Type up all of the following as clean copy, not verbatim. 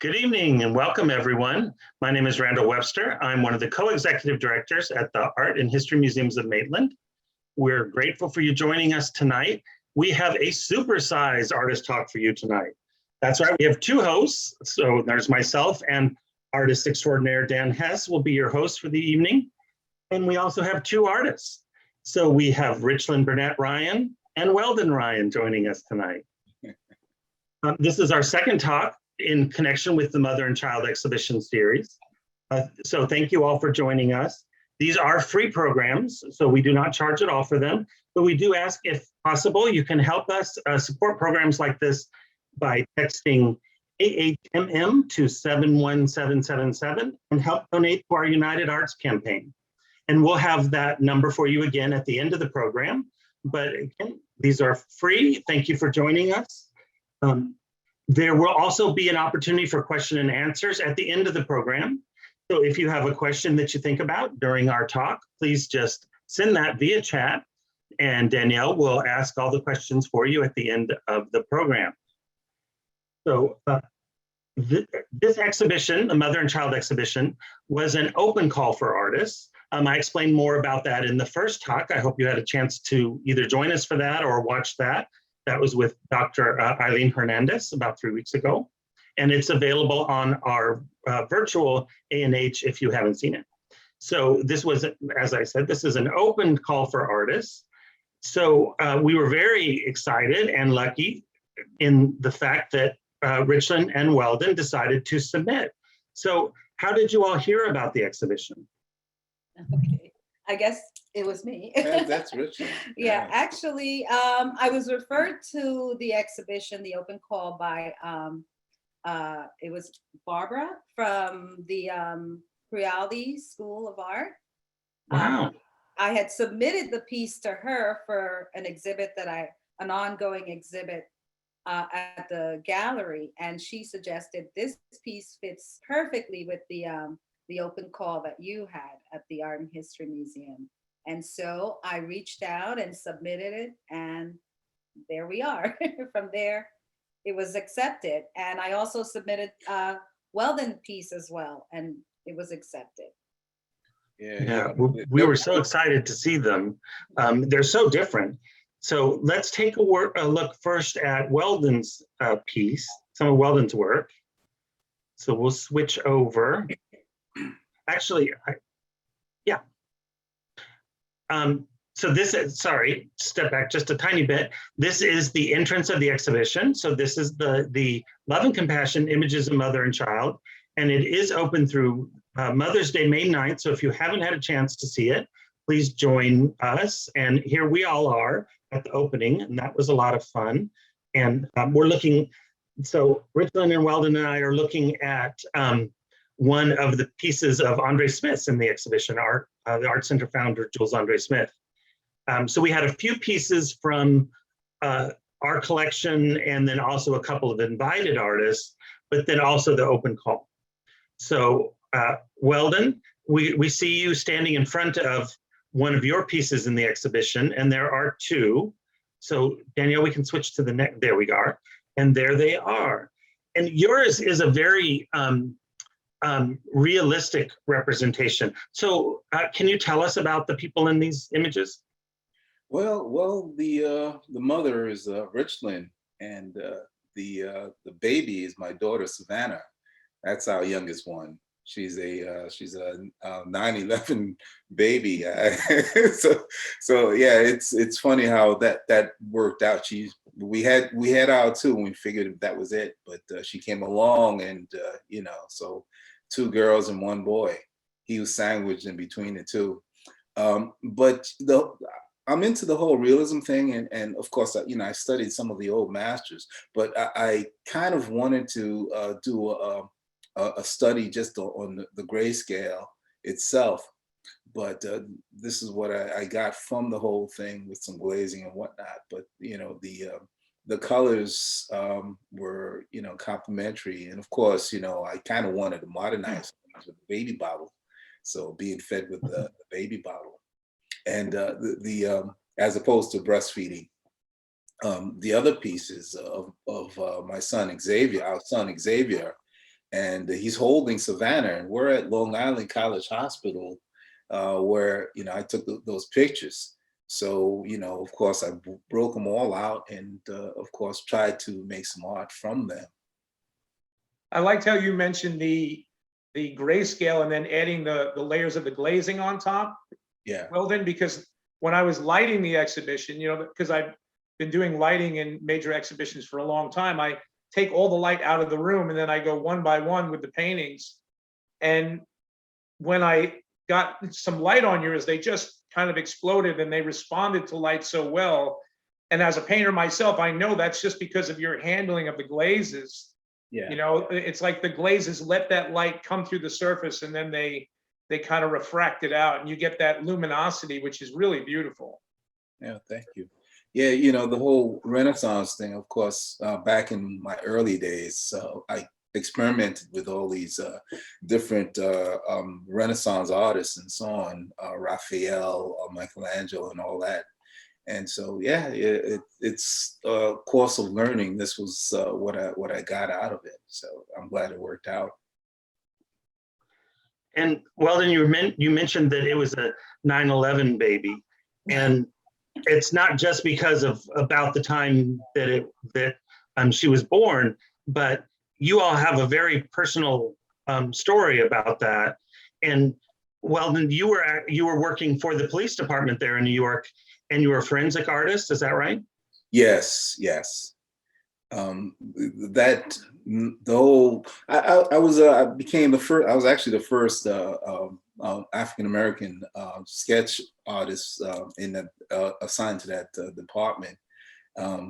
Good evening and welcome everyone. My name is Randall Webster. I'm one of the co-executive directors at the Art and History Museums of Maitland. We're grateful for you joining us tonight. We have a supersized artist talk for you tonight. That's right, we have two hosts. So there's myself and artist extraordinaire Dan Hess will be your host for the evening. And we also have two artists. So we have Richlin Burnett-Ryan and Weldon Ryan joining us tonight. This is our second talk in connection with the Mother and Child exhibition series. So thank you all for joining us. These are free programs, so we do not charge at all for them, but we do ask if possible, you can help us support programs like this by texting AHMM to 71777 and help donate to our United Arts campaign. And we'll have that number for you again at the end of the program. But again, these are free. Thank you for joining us. There will also be an opportunity for question and answers at the end of the program. So if you have a question that you think about during our talk, please just send that via chat and Danielle will ask all the questions for you at the end of the program. So this exhibition, the Mother and Child exhibition, was an open call for artists. I explained more about that in the first talk. I hope you had a chance to either join us for that or watch that. That was with Dr. Eileen Hernandez about 3 weeks ago. And it's available on our virtual A&H if you haven't seen it. So this was, as I said, this is an open call for artists. So we were very excited and lucky in the fact that Richlin and Weldon decided to submit. So how did you all hear about the exhibition? Okay, I guess it was me. That's Richlin. Yeah, actually, I was referred to the exhibition, the open call, by it was Barbara from the Reality School of Art. Wow. I had submitted the piece to her for an exhibit an ongoing exhibit at the gallery, and she suggested this piece fits perfectly with the open call that you had at the Art and History Museum. And so I reached out and submitted it, and there we are. From there, it was accepted. And I also submitted a Weldon piece as well, and it was accepted. Yeah, we were so excited to see them. They're so different. So let's take a look first at Weldon's piece, some of Weldon's work. So we'll switch over. Actually, yeah. So this is, sorry, step back just a tiny bit. This is the entrance of the exhibition. So this is the Love and Compassion Images of Mother and Child, and it is open through Mother's Day, May 9th. So if you haven't had a chance to see it, please join us. And here we all are at the opening, and that was a lot of fun. And we're looking, so Richlin and Weldon and I are looking at one of the pieces of Andre Smith's in the exhibition, the Art Center founder, Jules Andre Smith. So we had a few pieces from our collection and then also a couple of invited artists, but then also the open call. So Weldon, we see you standing in front of one of your pieces in the exhibition, and there are two. So Danielle, we can switch to the next, there we are, and there they are. And yours is a very realistic representation. So can you tell us about the people in these images? Well, the mother is Richlin, and the baby is my daughter Savannah. That's our youngest one. She's a 9/11 baby. So yeah, it's funny how that worked out. We had our two, and we figured that was it, but she came along, and so two girls and one boy. He was sandwiched in between the two. But I'm into the whole realism thing, and of course, I studied some of the old masters, but I kind of wanted to do a study just on the grayscale itself. But this is what I got from the whole thing with some glazing and whatnot. But the colors were complementary, and of course I kind of wanted to modernize things with the baby bottle, so being fed with the baby bottle, and as opposed to breastfeeding. The other pieces of my son Xavier, our son Xavier, and he's holding Savannah, and we're at Long Island College Hospital, where I took those pictures. So of course, I broke them all out, and of course, tried to make some art from them. I liked how you mentioned the grayscale and then adding the layers of the glazing on top. Yeah. Weldon, because when I was lighting the exhibition, because I've been doing lighting in major exhibitions for a long time, I take all the light out of the room and then I go one by one with the paintings. And when I got some light on yours, they just kind of exploded and they responded to light so well. And as a painter myself, I know that's just because of your handling of the glazes. Yeah. It's like the glazes let that light come through the surface and then they kind of refract it out and you get that luminosity, which is really beautiful. Yeah, thank you. Yeah, the whole Renaissance thing, of course, back in my early days, I experimented with all these different Renaissance artists and so on, Raphael, Michelangelo, and all that. And so, yeah, it's a course of learning. This was what I got out of it. So I'm glad it worked out. And Weldon, you mentioned that it was a 9/11 baby, and it's not just because of about the time that she was born, but you all have a very personal story about that. And Weldon, you were working for the police department there in New York, and you were a forensic artist. Is that right? Yes. I became the first. I was actually the first African American sketch artist assigned to that department.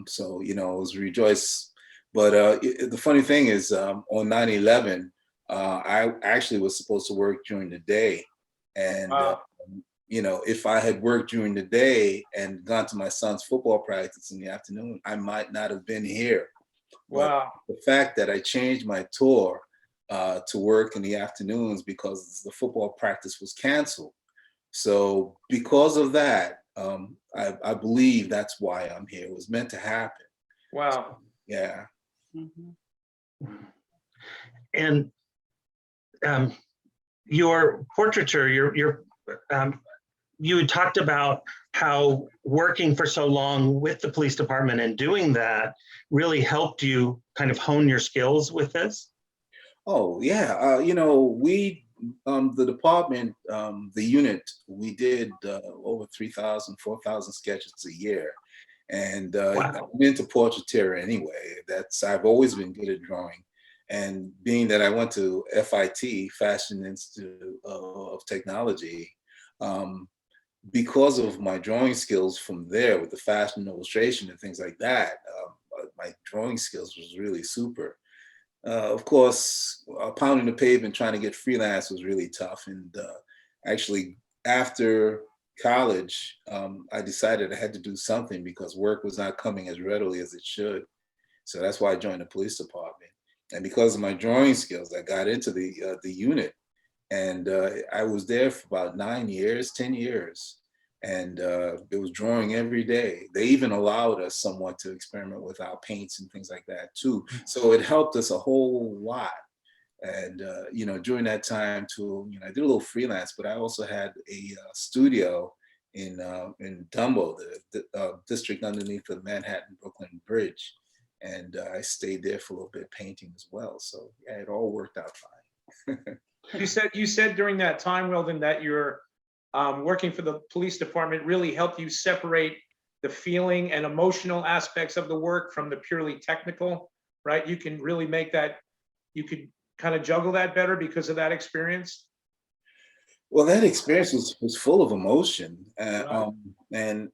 So I was rejoiced. But the funny thing is, on 9/11, I actually was supposed to work during the day, and Wow. if I had worked during the day and gone to my son's football practice in the afternoon, I might not have been here. Wow. But the fact that I changed my tour to work in the afternoons because the football practice was canceled. So because of that, I believe that's why I'm here. It was meant to happen. Wow. Yeah. Mhm. And your portraiture, you talked about how working for so long with the police department and doing that really helped you kind of hone your skills with this. Oh yeah. We the department, the unit, we did over 3,000, 4,000 sketches a year. And Wow. I'm into portraiture anyway. I've always been good at drawing. And being that I went to FIT, Fashion Institute of Technology, because of my drawing skills from there with the fashion illustration and things like that, my drawing skills was really super. Of course, pounding the pavement trying to get freelance was really tough. And actually, after college, I decided I had to do something because work was not coming as readily as it should. So that's why I joined the police department. And because of my drawing skills, I got into the unit, and I was there for about 9 years, 10 years. And it was drawing every day. They even allowed us somewhat to experiment with our paints and things like that too. So it helped us a whole lot. And during that time too, I did a little freelance, but I also had a studio in Dumbo, the district underneath the Manhattan-Brooklyn Bridge, and I stayed there for a little bit painting as well. So yeah, it all worked out fine. You said during that time, Weldon, that your working for the police department really helped you separate the feeling and emotional aspects of the work from the purely technical, right? You can really make that, you could kind of juggle that better because of that experience. Well, that experience was full of emotion, and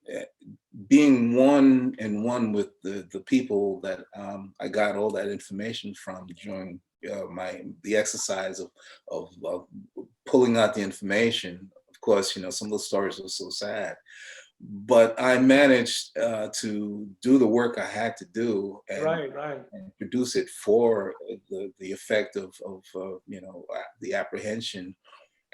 being one and one with the people that I got all that information from during the exercise of pulling out the information. Of course, some of the stories were so sad, but I managed to do the work I had to do and produce it for the effect of the apprehension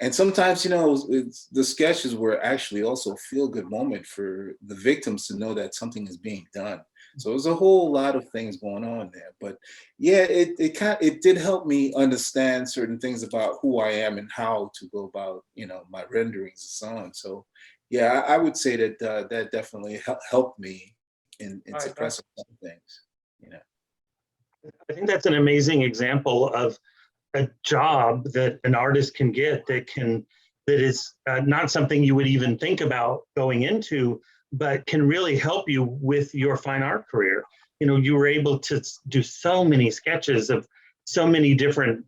And sometimes, the sketches were actually also a feel-good moment for the victims to know that something is being done. So there's a whole lot of things going on there. But yeah, it did help me understand certain things about who I am and how to go about, my renderings and so on. So yeah, I would say that that definitely helped me in Right, right. suppressing some things. You know. I think that's an amazing example of a job that an artist can get that is not something you would even think about going into, but can really help you with your fine art career. You were able to do so many sketches of so many different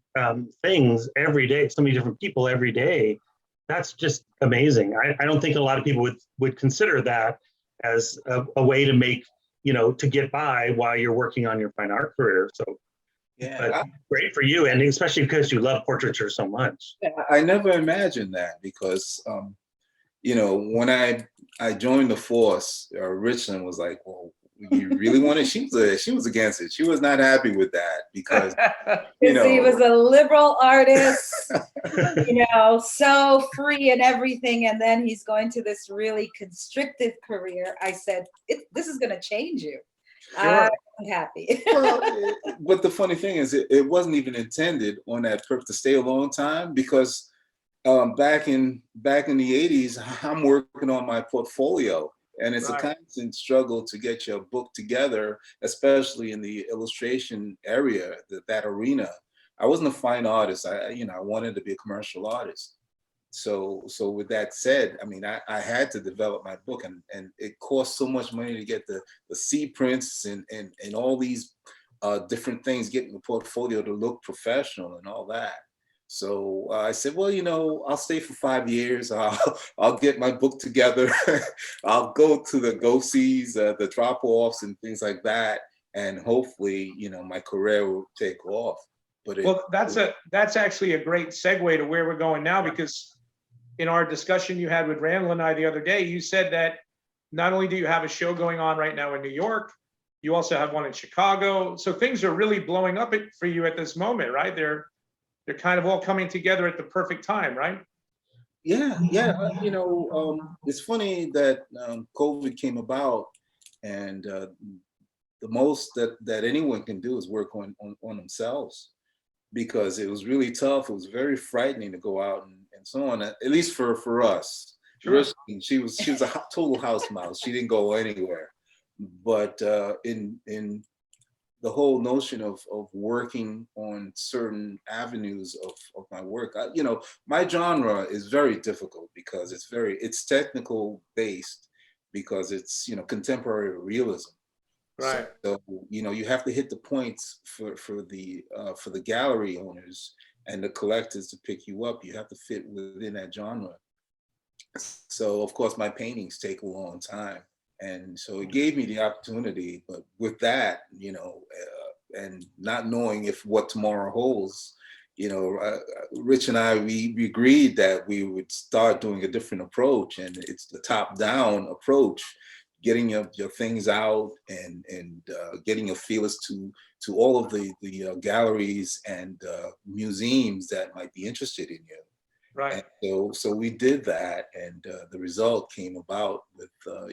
things every day, so many different people every day. That's just amazing. I don't think a lot of people would consider that as a way to make, to get by while you're working on your fine art career. So, Yeah, but great for you, and especially because you love portraiture so much. I never imagined that because, when I joined the force, Richlin was like, "Well, you really want it?" She was against it. She was not happy with that because, Because he was a liberal artist, so free and everything. And then he's going to this really constricted career. I said, this is going to change you. Sure. I'm happy. Well, but the funny thing is, it wasn't even intended on that purpose to stay a long time because back in the 80s, I'm working on my portfolio, and it's a Right. constant struggle to get your book together, especially in the illustration area, that arena. I wasn't a fine artist. I wanted to be a commercial artist. So with that said, I mean, I had to develop my book, and it cost so much money to get the C prints and all these different things, getting the portfolio to look professional and all that. So I said, well, I'll stay for 5 years. I'll get my book together. I'll go to the go-sees, the drop-offs and things like that. And hopefully, my career will take off. But that's actually a great segue to where we're going now, because in our discussion you had with Randall and I the other day, you said that not only do you have a show going on right now in New York, you also have one in Chicago. So things are really blowing up for you at this moment, right? They're kind of all coming together at the perfect time, right? Yeah. It's funny that COVID came about, and the most that anyone can do is work on themselves, because it was really tough. It was very frightening to go out and so on. At least for us. Sure. She was a total house mouse. She didn't go anywhere. But in the whole notion of working on certain avenues of my work, my genre is very difficult because it's technical based, because it's contemporary realism. Right. So you have to hit the points for the gallery owners and the collectors to pick you up. You have to fit within that genre. So of course my paintings take a long time, and so it gave me the opportunity. But with that, and not knowing if what tomorrow holds, Rich and I, we agreed that we would start doing a different approach, and it's the top-down approach, getting your things out and getting your feelers to all of the galleries and museums that might be interested in you. Right. And so we did that, and the result came about with a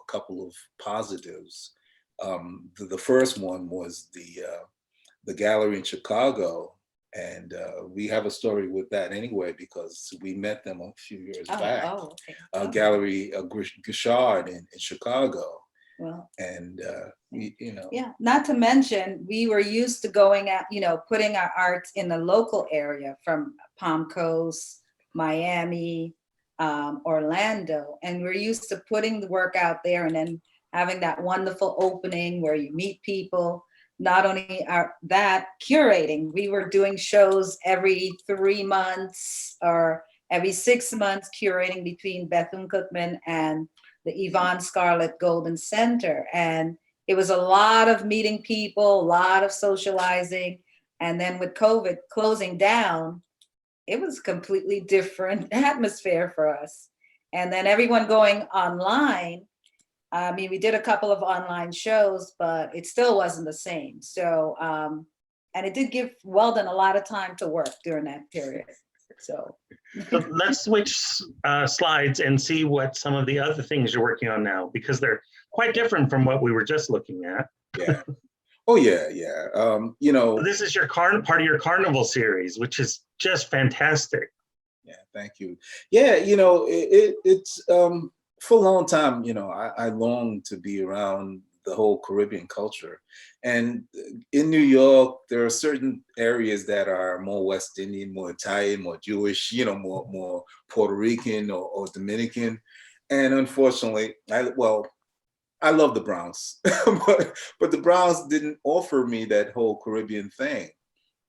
couple of positives. The first one was the gallery in Chicago, and we have a story with that anyway, because we met them a few years back. Okay. Gallery Gouchard in Chicago. Well, And yeah, not to mention, we were used to going out, putting our art in the local area, from Palm Coast, Miami, Orlando, and we're used to putting the work out there and then having that wonderful opening where you meet people. Not only that, curating. We were doing shows every 3 months or every 6 months, curating between Bethune-Cookman and the Yvonne Scarlett Golden Center. And it was a lot of meeting people, a lot of socializing. And then with COVID closing down, it was a completely different atmosphere for us. And then everyone going online. I mean, we did a couple of online shows, but it still wasn't the same. So, and it did give Weldon a lot of time to work during that period. So So let's switch slides and see what some of the other things you're working on now, because they're quite different from what we were just looking at. Yeah. Oh yeah, yeah. You know, This is your part of your carnival series, which is just fantastic. yeah, thank you. Yeah, you know, it's for a long time, you know, I longed to be around the whole Caribbean culture. And in New York, there are certain areas that are more West Indian, more Italian, more Jewish, you know, more Puerto Rican or Dominican. And unfortunately, I love the Bronx, but the Bronx didn't offer me that whole Caribbean thing.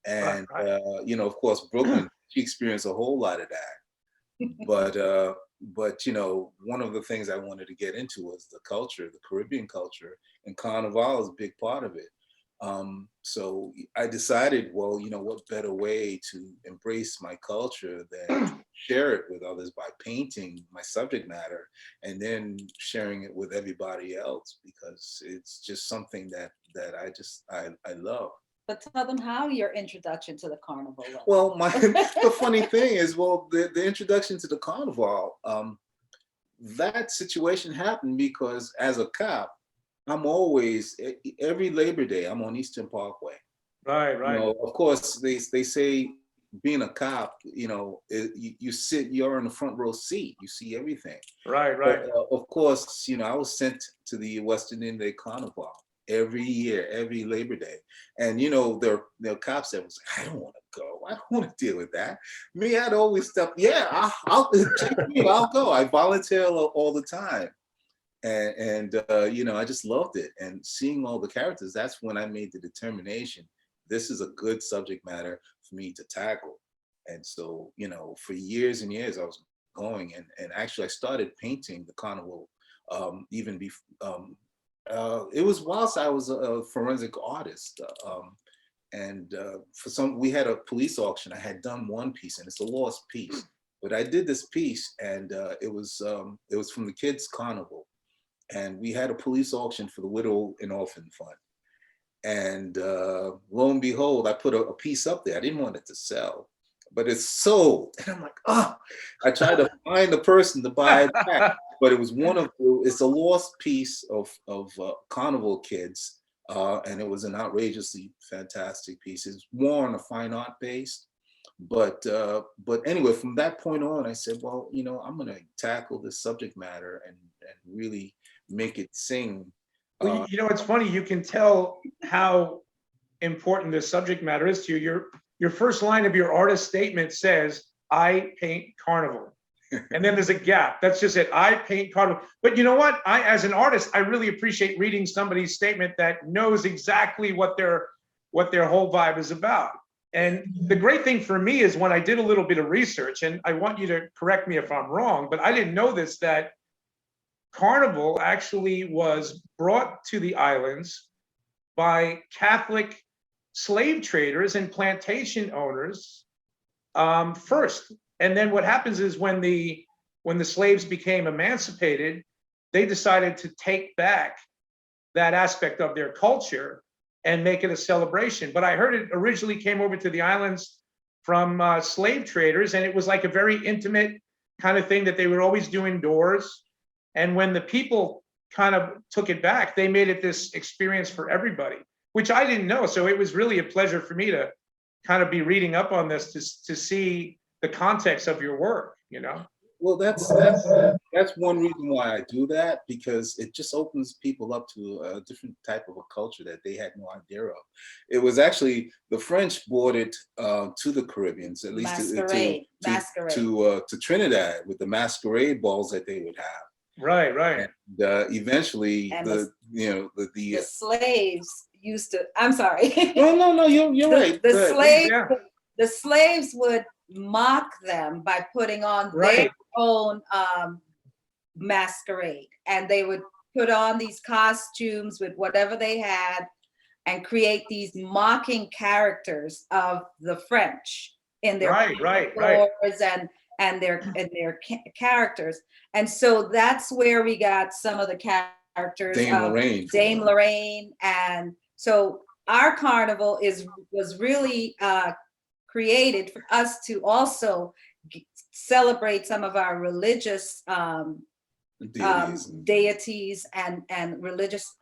And Right. you know, of course, Brooklyn, she experienced a whole lot of that. But but you know, one of the things I wanted to get into was the culture, the Caribbean culture, and Carnival is a big part of it. So I decided, well, you know, what better way to embrace my culture than to share it with others by painting my subject matter and then sharing it with everybody else, because it's just something that I love. but tell them how your introduction to the carnival was. Well, the funny thing is, well, the introduction to the carnival, that situation happened because as a cop, I'm always every Labor Day I'm on Eastern Parkway. Right, You right. know, of course, they say being a cop, you know, you're in the front row seat, you see everything. Right, But right. of course, you know, I was sent to the West Indian Day Carnival every year, every Labor Day. And, you know, there are cops that was like, I don't want to go. I don't want to deal with that. Me, I'd always step, yeah, I'll check me, I'll go. I volunteer all the time. And you know, I just loved it. And seeing all the characters, that's when I made the determination, this is a good subject matter for me to tackle. And so, you know, for years and years, I was going and actually I started painting the carnival even before. It was whilst I was a forensic artist. And we had a police auction. I had done one piece, and it's a lost piece. But I did this piece, and it was from the kids' carnival, and we had a police auction for the Widow and Orphan Fund. And lo and behold, I put a piece up there. I didn't want it to sell, but it sold. And I'm like, oh, I tried to find the person to buy it back, but it was it's a lost piece of carnival kids. And it was an outrageously fantastic piece. It's more on a fine art base. But anyway, from that point on, I said, well, you know, I'm going to tackle this subject matter and really make it sing. Well, you know, it's funny, you can tell how important this subject matter is to you. Your first line of your artist statement says, I paint carnival. And then there's a gap. That's just it. I paint carnival. But you know what? As an artist, I really appreciate reading somebody's statement that knows exactly what their whole vibe is about. And the great thing for me is when I did a little bit of research, and I want you to correct me if I'm wrong, but I didn't know this, that Carnival actually was brought to the islands by Catholic slave traders and plantation owners first. And then what happens is when the slaves became emancipated, they decided to take back that aspect of their culture and make it a celebration. But I heard it originally came over to the islands from slave traders, and it was like a very intimate kind of thing that they would always do indoors. And when the people kind of took it back, they made it this experience for everybody, which I didn't know. So it was really a pleasure for me to kind of be reading up on this to see the context of your work, you know? Well, that's one reason why I do that, because it just opens people up to a different type of a culture that they had no idea of. It was actually the French brought it to the Caribbeans, at least to Trinidad, with the masquerade balls that they would have. Right, right. And eventually, And the slaves used to. I'm sorry. No, you're right. The slaves would mock them by putting on their own masquerade, and they would put on these costumes with whatever they had and create these mocking characters of the French in their stores and their characters. And so that's where we got some of the characters of Dame Lorraine. And so our carnival was really created for us to also celebrate some of our religious deities and religious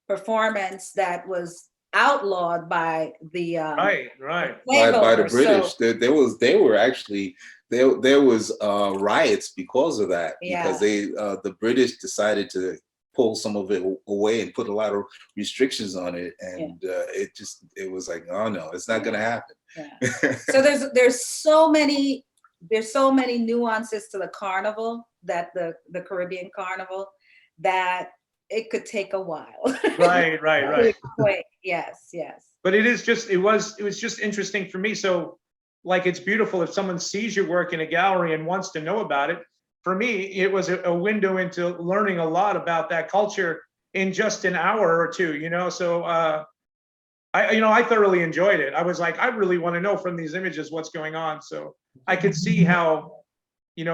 performance that was outlawed by the Right. by the slaveholders. British. So, They were actually there was riots because of that, because yeah. the British decided to pull some of it away and put a lot of restrictions on it, and it was like, oh no, it's not gonna happen. Yeah. So there's so many nuances to the carnival, that the Caribbean carnival, that it could take a while. Right. Yes. But it was just interesting for me. So like, it's beautiful if someone sees your work in a gallery and wants to know about it. For me, it was a window into learning a lot about that culture in just an hour or two, So I thoroughly enjoyed it. I was like, I really want to know from these images what's going on. So I could see how, you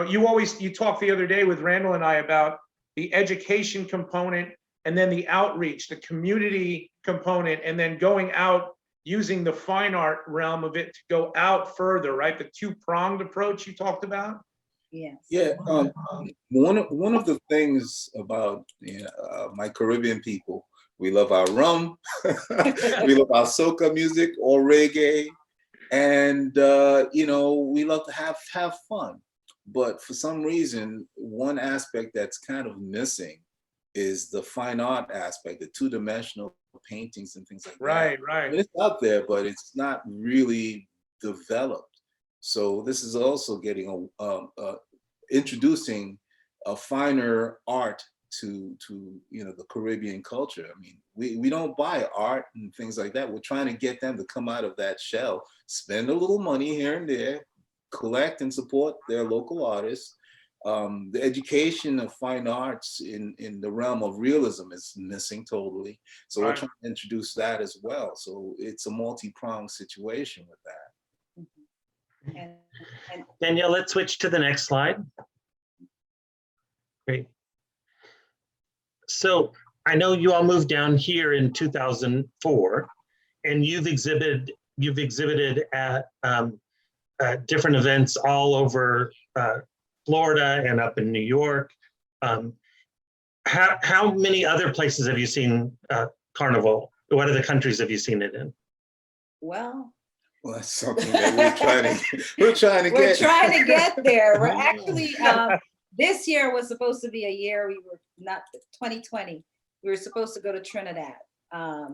talked the other day with Randall and I about the education component, and then the outreach, the community component, and then going out using the fine art realm of it to go out further, right? The two-pronged approach you talked about. Yes. Yeah, one of the things about my Caribbean people, we love our rum, we love our soca music or reggae, and we love to have fun. But for some reason, one aspect that's kind of missing is the fine art aspect, the two-dimensional paintings and things like that. Right. I mean, it's out there, but it's not really developed. So this is also getting introducing a finer art to the Caribbean culture. I mean, we don't buy art and things like that. We're trying to get them to come out of that shell, spend a little money here and there, collect and support their local artists. The education of fine arts in the realm of realism is missing totally. So we're trying to introduce that as well. So it's a multi-pronged situation with that. And Danielle, let's switch to the next slide. Great. So I know you all moved down here in 2004, and you've exhibited at different events all over Florida and up in New York. How many other places have you seen Carnival? What other countries have you seen it in? well, That's something that we're trying to get there. We're actually this year was supposed to be a year we were not 2020. We were supposed to go to Trinidad.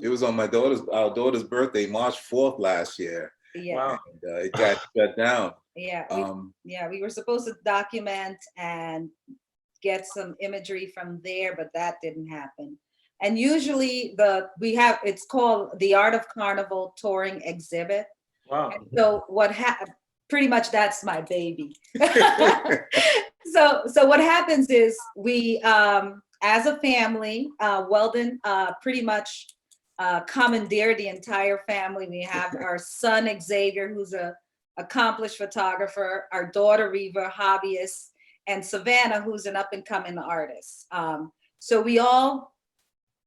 It was on our daughter's birthday, March 4th last year. Yeah. Wow. And it got shut down. Yeah. We were supposed to document and get some imagery from there, but that didn't happen. And usually it's called the Art of Carnival Touring Exhibit. Wow. And so pretty much that's my baby. So what happens is we, as a family, Weldon pretty much commandeered the entire family. We have our son Xavier, who's a accomplished photographer, our daughter Reva, hobbyist, and Savannah, who's an up-and-coming artist. So we all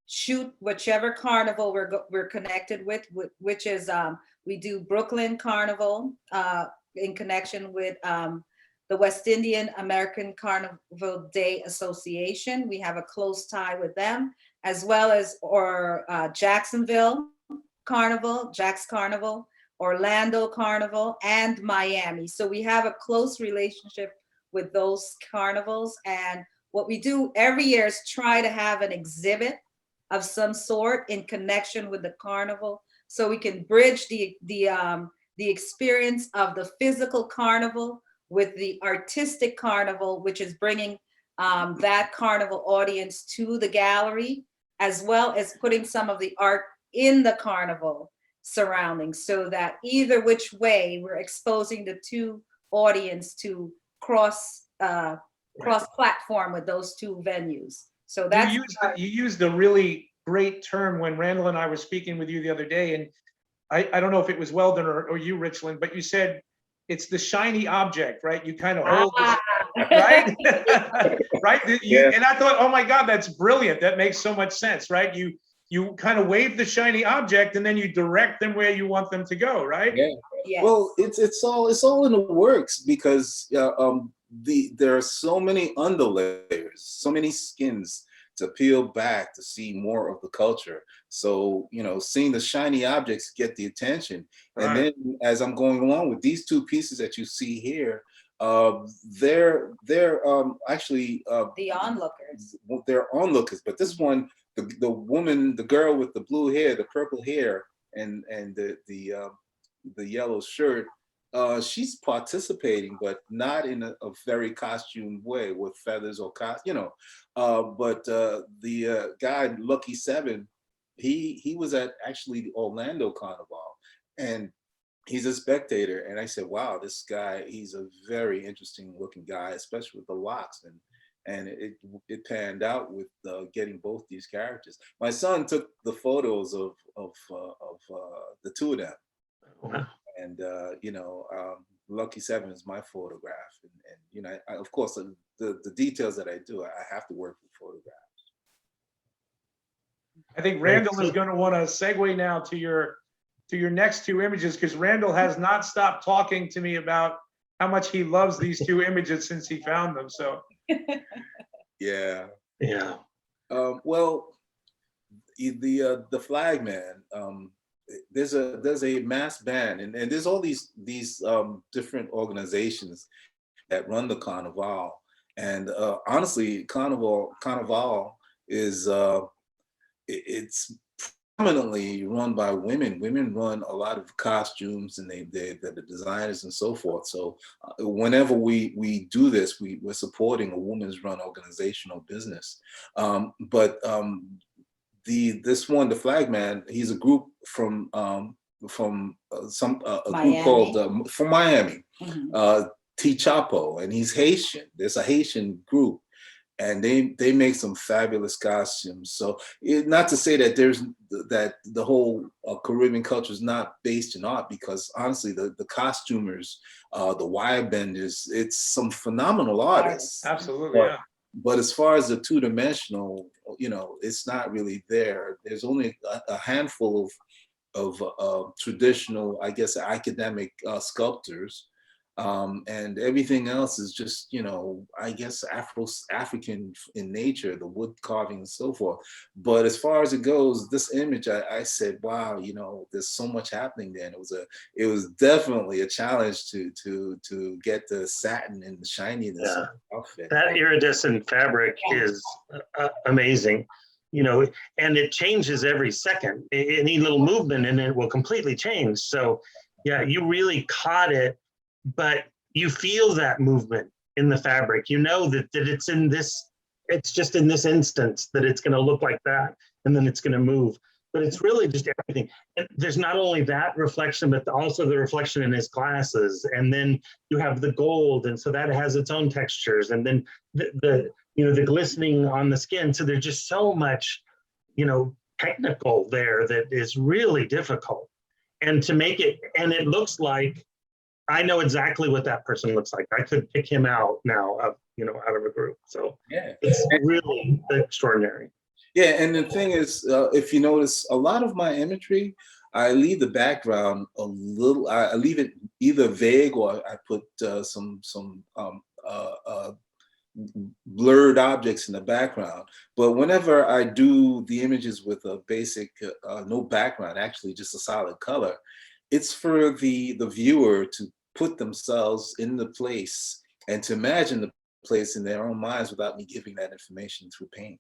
shoot whichever carnival we're connected with, which is we do Brooklyn Carnival in connection with the West Indian American Carnival Day Association. We have a close tie with them, as well as Jacksonville Carnival, Jack's Carnival, Orlando Carnival, and Miami. So we have a close relationship with those carnivals. And what we do every year is try to have an exhibit of some sort in connection with the carnival, so we can bridge the experience of the physical carnival with the artistic carnival, which is bringing that carnival audience to the gallery, as well as putting some of the art in the carnival surroundings, so that either which way we're exposing the two audience to cross platform with those two venues. So that's you used a really great term when Randall and I were speaking with you the other day, and I don't know if it was Weldon or you, Richlin, but you said it's the shiny object, right? You kind of hold this, right? Right? And I thought, oh my God, that's brilliant. That makes so much sense, right? You kind of wave the shiny object and then you direct them where you want them to go, right? Yes. Well, it's all in the works because there are so many underlayers, so many skins to peel back to see more of the culture. So, seeing the shiny objects get the attention. And Right. then as I'm going along with these two pieces that you see here, they're actually The onlookers. they're onlookers. But this one, the woman, the girl with the blue hair, the purple hair, and the yellow shirt, she's participating, but not in a very costume way with feathers or but the guy Lucky Seven, he was at actually the Orlando Carnival, and he's a spectator. And I said, wow, this guy, he's a very interesting looking guy, especially with the locks. And it panned out with getting both these characters. My son took the photos of the two of them. Wow. And Lucky Seven is my photograph, and of course the details that I do, I have to work with photographs. I think Randall is going to want to segue now to your next two images, because Randall has not stopped talking to me about how much he loves these two images since he found them. So Yeah. Well, The Flag Man. There's a mass band, and there's all these different organizations that run the Carnival. And honestly, Carnival is it's prominently run by women. Women run a lot of costumes, and they're the designers and so forth. So whenever we do this, we're supporting a women's run organizational business. This one, the Flag Man, he's a group from a group called from Miami, T Chapo, and he's Haitian. There's a Haitian group, and they make some fabulous costumes. So not to say that that the whole Caribbean culture is not based in art, because honestly, the costumers, the wire benders, it's some phenomenal artists. absolutely, yeah. But as far as the two-dimensional, it's not really there. There's only a handful of traditional, I guess, academic sculptors, and everything else is just, I guess, African in nature, the wood carving and so forth. But as far as it goes, this image, I said, wow, there's so much happening there. And it was definitely a challenge to get the satin and the shininess of the outfit. That iridescent fabric is amazing, and it changes every second. Any little movement and it will completely change. So yeah, you really caught it, but you feel that movement in the fabric. That it's in this, it's just in this instance that it's going to look like that, and then it's going to move. But it's really just everything. And there's not only that reflection, but also the reflection in his glasses. And then you have the gold, and so that has its own textures. And then the glistening on the skin. So there's just so much, technical there that is really difficult. And to make it, and it looks like, I know exactly what that person looks like. I could pick him out now out of a group. So yeah, it's really extraordinary. Yeah, and the thing is, if you notice, a lot of my imagery, I leave the background a little. I leave it either vague, or I put some blurred objects in the background. But whenever I do the images with a basic no background, actually just a solid color, it's for the viewer to put themselves in the place and to imagine the place in their own minds without me giving that information through paint.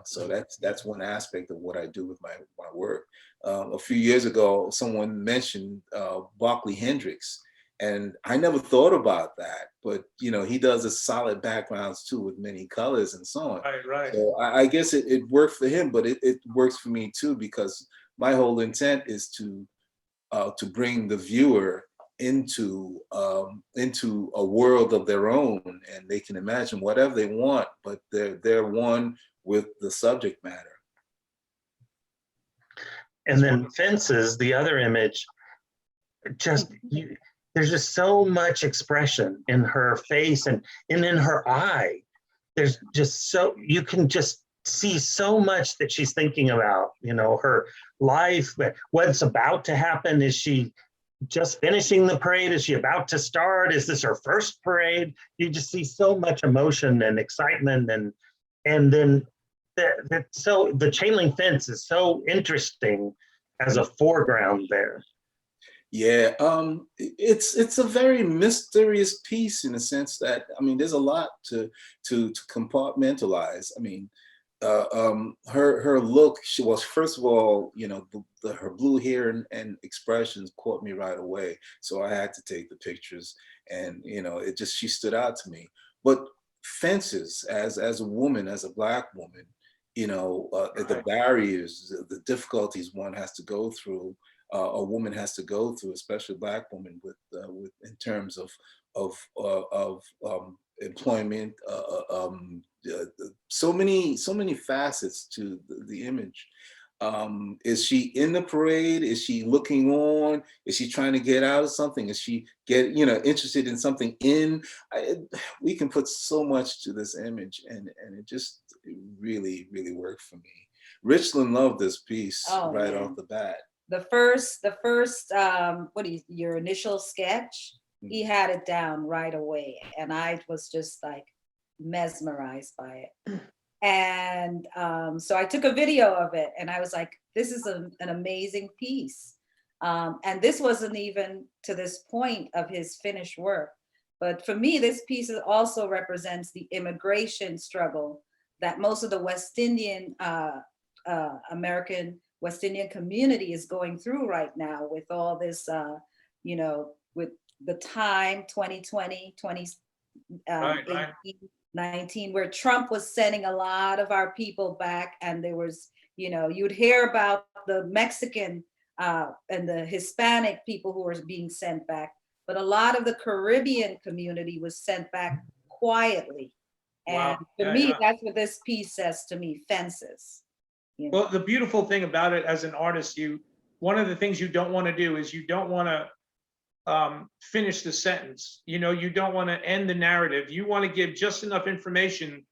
So that's one aspect of what I do with my work. A few years ago, someone mentioned Barclay Hendricks, and I never thought about that. But he does a solid backgrounds too, with many colors and so on. Right. So I guess it worked for him, but it works for me too, because my whole intent is to bring the viewer into a world of their own, and they can imagine whatever they want, but they're one with the subject matter. And then Fences, the other image, there's just so much expression in her face and in her eye. There's just you can just see so much that she's thinking about, her life, what's about to happen. Is she, just finishing the parade? Is she about to start? Is this her first parade? You just see so much emotion and excitement, and then so the chain link fence is so interesting as a foreground there. Yeah, it's a very mysterious piece in the sense that, I mean, there's a lot to compartmentalize. I mean, her look, she was, first of all, you know, her blue hair and expressions caught me right away. So I had to take the pictures, and you know, it just, she stood out to me. But fences, as a woman, as a Black woman, you know, the barriers, the difficulties one has to go through, a woman has to go through, especially a Black woman, with in terms of employment, so many facets to the image. Is she in the parade? Is she looking on? Is she trying to get out of something? Is she interested in something we can put so much to this image, and it really worked for me. Richlin loved this piece right off the bat. The first your initial sketch, he had it down right away, and I was just like mesmerized by it. And so I took a video of it, and I was like, this is an amazing piece. And this wasn't even to this point of his finished work. But for me, this piece also represents the immigration struggle that most of the West Indian, American West Indian community is going through right now, with all this, you know, with the time 2020, 2019, where Trump was sending a lot of our people back, and there was, you know, you'd hear about the Mexican and the Hispanic people who were being sent back, but a lot of the Caribbean community was sent back quietly. And to me, that's what this piece says to me, fences. You know? Well, the beautiful thing about it as an artist, one of the things you don't want to do is you don't want to finish the sentence. You know, you don't want to end the narrative. You want to give just enough information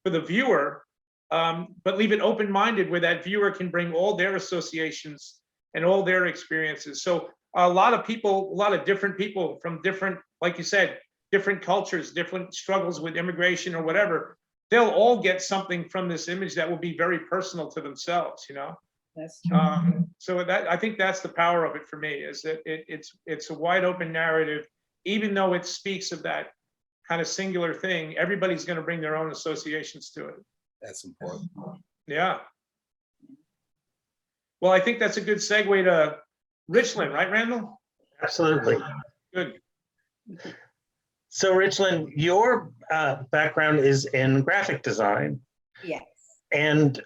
for the viewer, but leave it open-minded where that viewer can bring all their associations and all their experiences. So a lot of different people from different, like you said, different cultures, different struggles with immigration or whatever, they'll all get something from this image that will be very personal to themselves, you know? That's true. So that, I think that's the power of it for me, is that it's a wide open narrative. Even though it speaks of that kind of singular thing, everybody's going to bring their own associations to it. That's important. Yeah. Well, I think that's a good segue to Richlin, right, Randall? Absolutely. Good. So Richlin, your background is in graphic design. Yes. And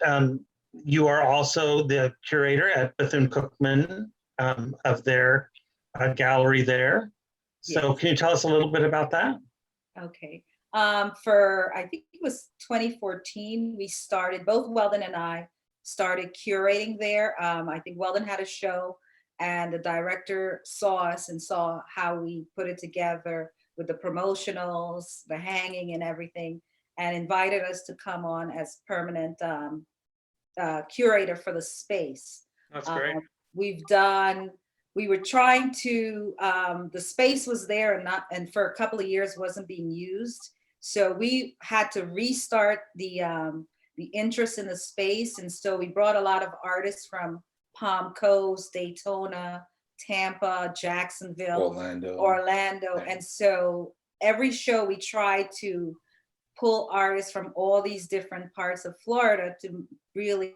you are also the curator at Bethune-Cookman of their gallery there. So Yes. can you tell us a little bit about that? Okay. For, I think it was 2014, we started, both Weldon and I started curating there. I think Weldon had a show, and the director saw us and saw how we put it together with the promotionals, the hanging and everything, and invited us to come on as permanent curator for the space. That's great. We were trying to, the space was there and for a couple of years wasn't being used. So we had to restart the interest in the space. And so we brought a lot of artists from Palm Coast, Daytona, Tampa, Jacksonville, Orlando. And so every show we tried to pull artists from all these different parts of Florida to really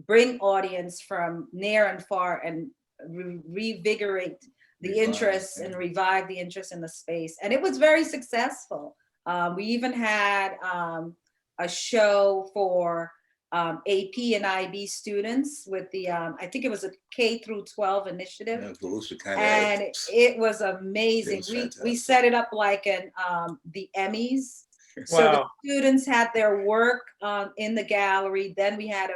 bring audience from near and far and revigorate the interest and revive the interest in the space. And it was very successful. We even had a show for AP and IB students with the, I think it was a K through 12 initiative. And it was amazing. We set it up like the Emmys. So the students had their work in the gallery. Then we had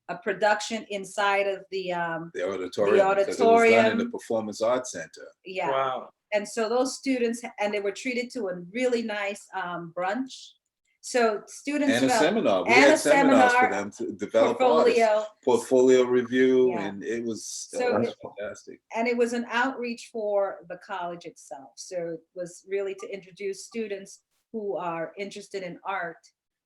a production inside of the auditorium. Because it was done in the Performance Arts Center. Yeah. Wow. And so those students, and they were treated to a really nice brunch. So students And a develop- seminar. We and had a seminars for seminar, them to develop artists. Portfolio review, Yeah. and it was So fantastic. and it was an outreach for the college itself. So it was really to introduce students who are interested in art.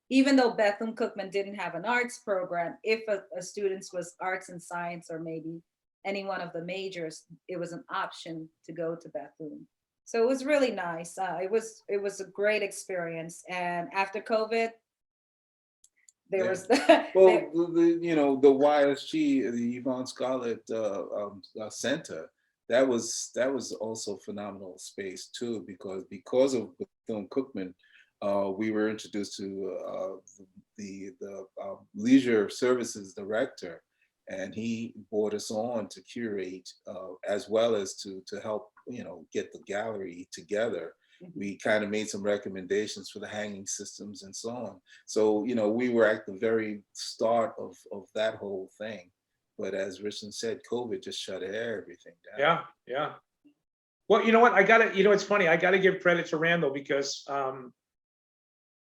Even though Bethune-Cookman didn't have an arts program, if a student was arts and science or maybe any one of the majors, it was an option to go to Bethune. So it was really nice. It was a great experience. And after COVID, there Yeah. was Well, the YSG, the Yvonne Scarlett Center, that was also phenomenal space too, because of Bethune-Cookman, we were introduced to the leisure services director, and he brought us on to curate as well as to help get the gallery together. We kind of made some recommendations for the hanging systems and so on. So, we were at the very start of that whole thing. But as Richlin said, COVID just shut everything down. Yeah, yeah. Well, you know what? It's funny. I got to give credit to Randall because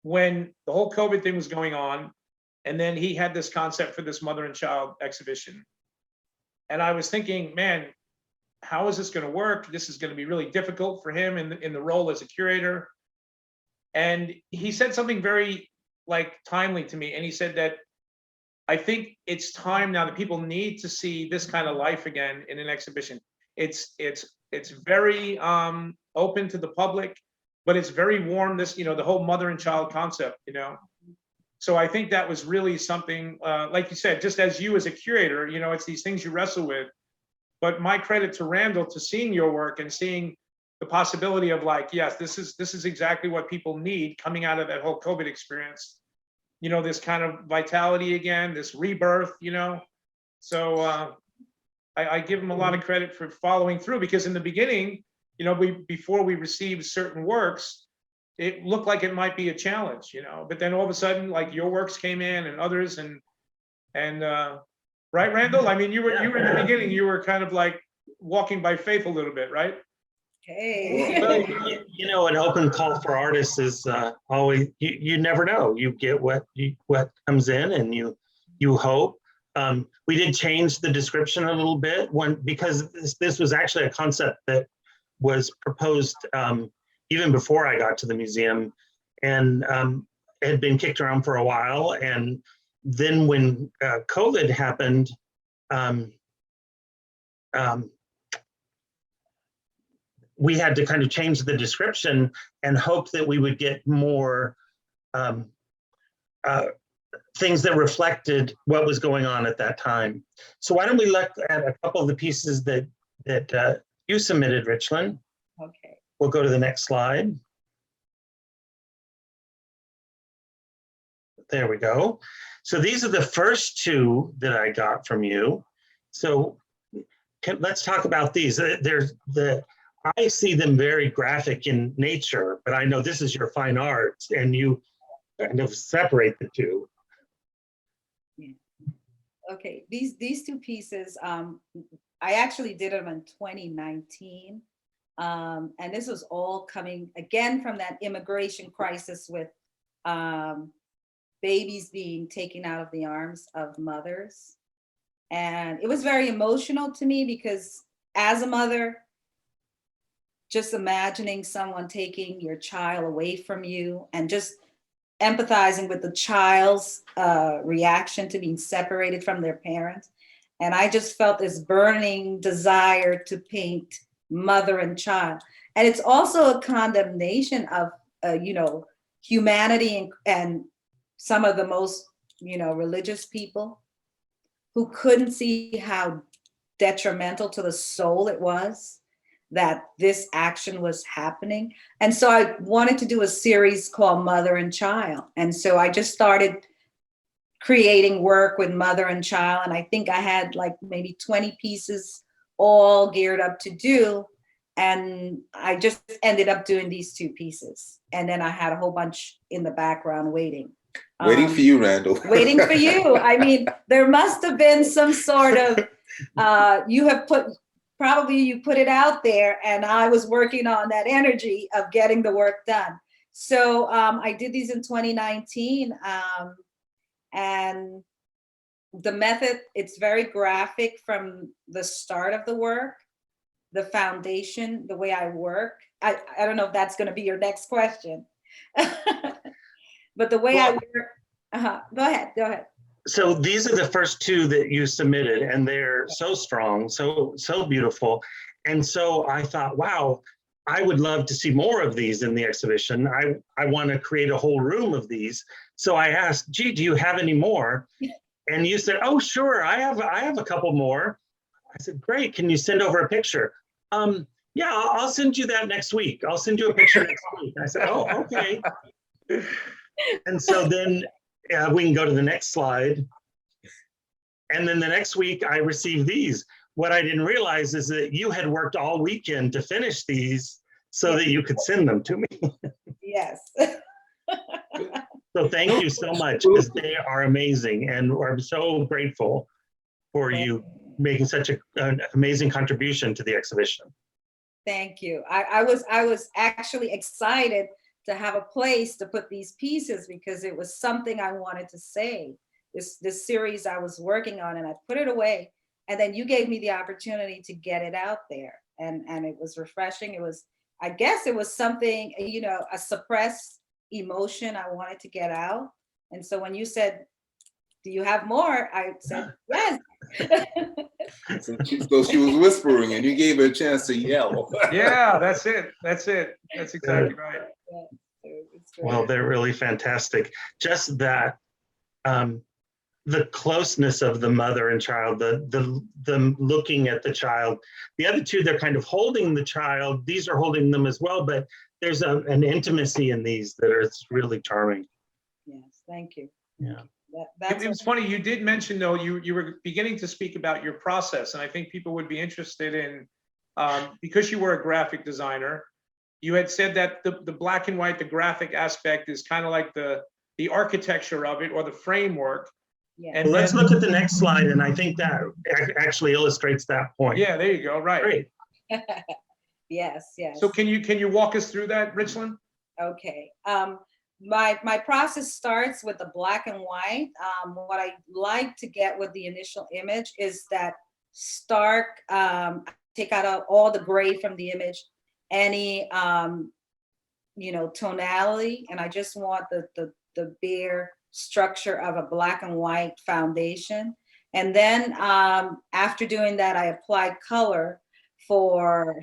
when the whole COVID thing was going on, and then he had this concept for this mother and child exhibition. And I was thinking, man, how is this going to work? This is going to be really difficult for him in the role as a curator. And he said something very timely to me. And he said that I think it's time now that people need to see this kind of life again in an exhibition. It's very open to the public, but it's very warm. The whole mother and child concept, So I think that was really something, like you said, just as you as a curator, it's these things you wrestle with. But my credit to Randall to seeing your work and seeing the possibility of yes, this is exactly what people need coming out of that whole COVID experience. This kind of vitality again, this rebirth, So I give him a lot of credit for following through, because in the beginning, before we received certain works, it looked like it might be a challenge, but then all of a sudden, your works came in and others and right, Randall? I mean, you were in the beginning, you were kind of walking by faith a little bit, right? Hey. Well, an open call for artists is always, you never know. You get what comes in, and you hope. We did change the description a little bit because this was actually a concept that was proposed even before I got to the museum, and had been kicked around for a while. And then when COVID happened, we had to kind of change the description and hope that we would get more things that reflected what was going on at that time. So why don't we look at a couple of the pieces that you submitted, Richlin? Okay. We'll go to the next slide. There we go. So these are the first two that I got from you. So let's talk about these. I see them very graphic in nature, but I know this is your fine arts, and you kind of separate the two. Okay, these two pieces, I actually did them in 2019. And this was all coming again from that immigration crisis with babies being taken out of the arms of mothers. And it was very emotional to me because as a mother, just imagining someone taking your child away from you and just empathizing with the child's reaction to being separated from their parents. And I just felt this burning desire to paint mother and child. And it's also a condemnation of, humanity and some of the most, religious people who couldn't see how detrimental to the soul it was that this action was happening. And so I wanted to do a series called Mother and Child. And so I just started creating work with mother and child. And I think I had maybe 20 pieces all geared up to do. And I just ended up doing these two pieces. And then I had a whole bunch in the background waiting. Waiting for you, Randall. Waiting for you. I mean, there must have been some sort of, you put it out there, and I was working on that energy of getting the work done. So I did these in 2019, and the method, it's very graphic from the start of the work, the foundation, the way I work. I don't know if that's going to be your next question, but the way I Well, work. Go ahead. So these are the first two that you submitted, and they're so strong, so beautiful. And so I thought, wow, I would love to see more of these in the exhibition. I want to create a whole room of these. So I asked, gee, do you have any more? And you said, oh, sure, I have a couple more. I said, great, can you send over a picture? Yeah, I'll send you that next week. I'll send you a picture next week. I said, oh, okay. And so then we can go to the next slide. And then the next week I received these. What I didn't realize is that you had worked all weekend to finish these so that you could send them to me. Yes. So thank you so much, because they are amazing, and I'm so grateful for you making such an amazing contribution to the exhibition. Thank you. I was actually excited to have a place to put these pieces, because it was something I wanted to say. This series I was working on, and I put it away, and then you gave me the opportunity to get it out there, and it was refreshing. It was, I guess it was something, a suppressed emotion I wanted to get out. And so when you said, do you have more? I said, yes. So she was whispering, and you gave her a chance to yell. Yeah, that's it. That's exactly right. Well, they're really fantastic. Just that, the closeness of the mother and child, the looking at the child. The other two, they're kind of holding the child. These are holding them as well, but there's an intimacy in these that is really charming. Yes, thank you. Yeah. That's It was funny, you did mention, though, you were beginning to speak about your process, and I think people would be interested in, because you were a graphic designer, you had said that the black and white, the graphic aspect is kind of like the architecture of it, or the framework. Yeah. And Well, let's then, look at the next slide, and I think that actually illustrates that point. yeah, there you go, right. Great. Yes. So can you walk us through that, Richlin? Okay. My process starts with the black and white. What I like to get with the initial image is that stark, take out all the gray from the image, any tonality, and I just want the bare structure of a black and white foundation. And then after doing that, I apply color for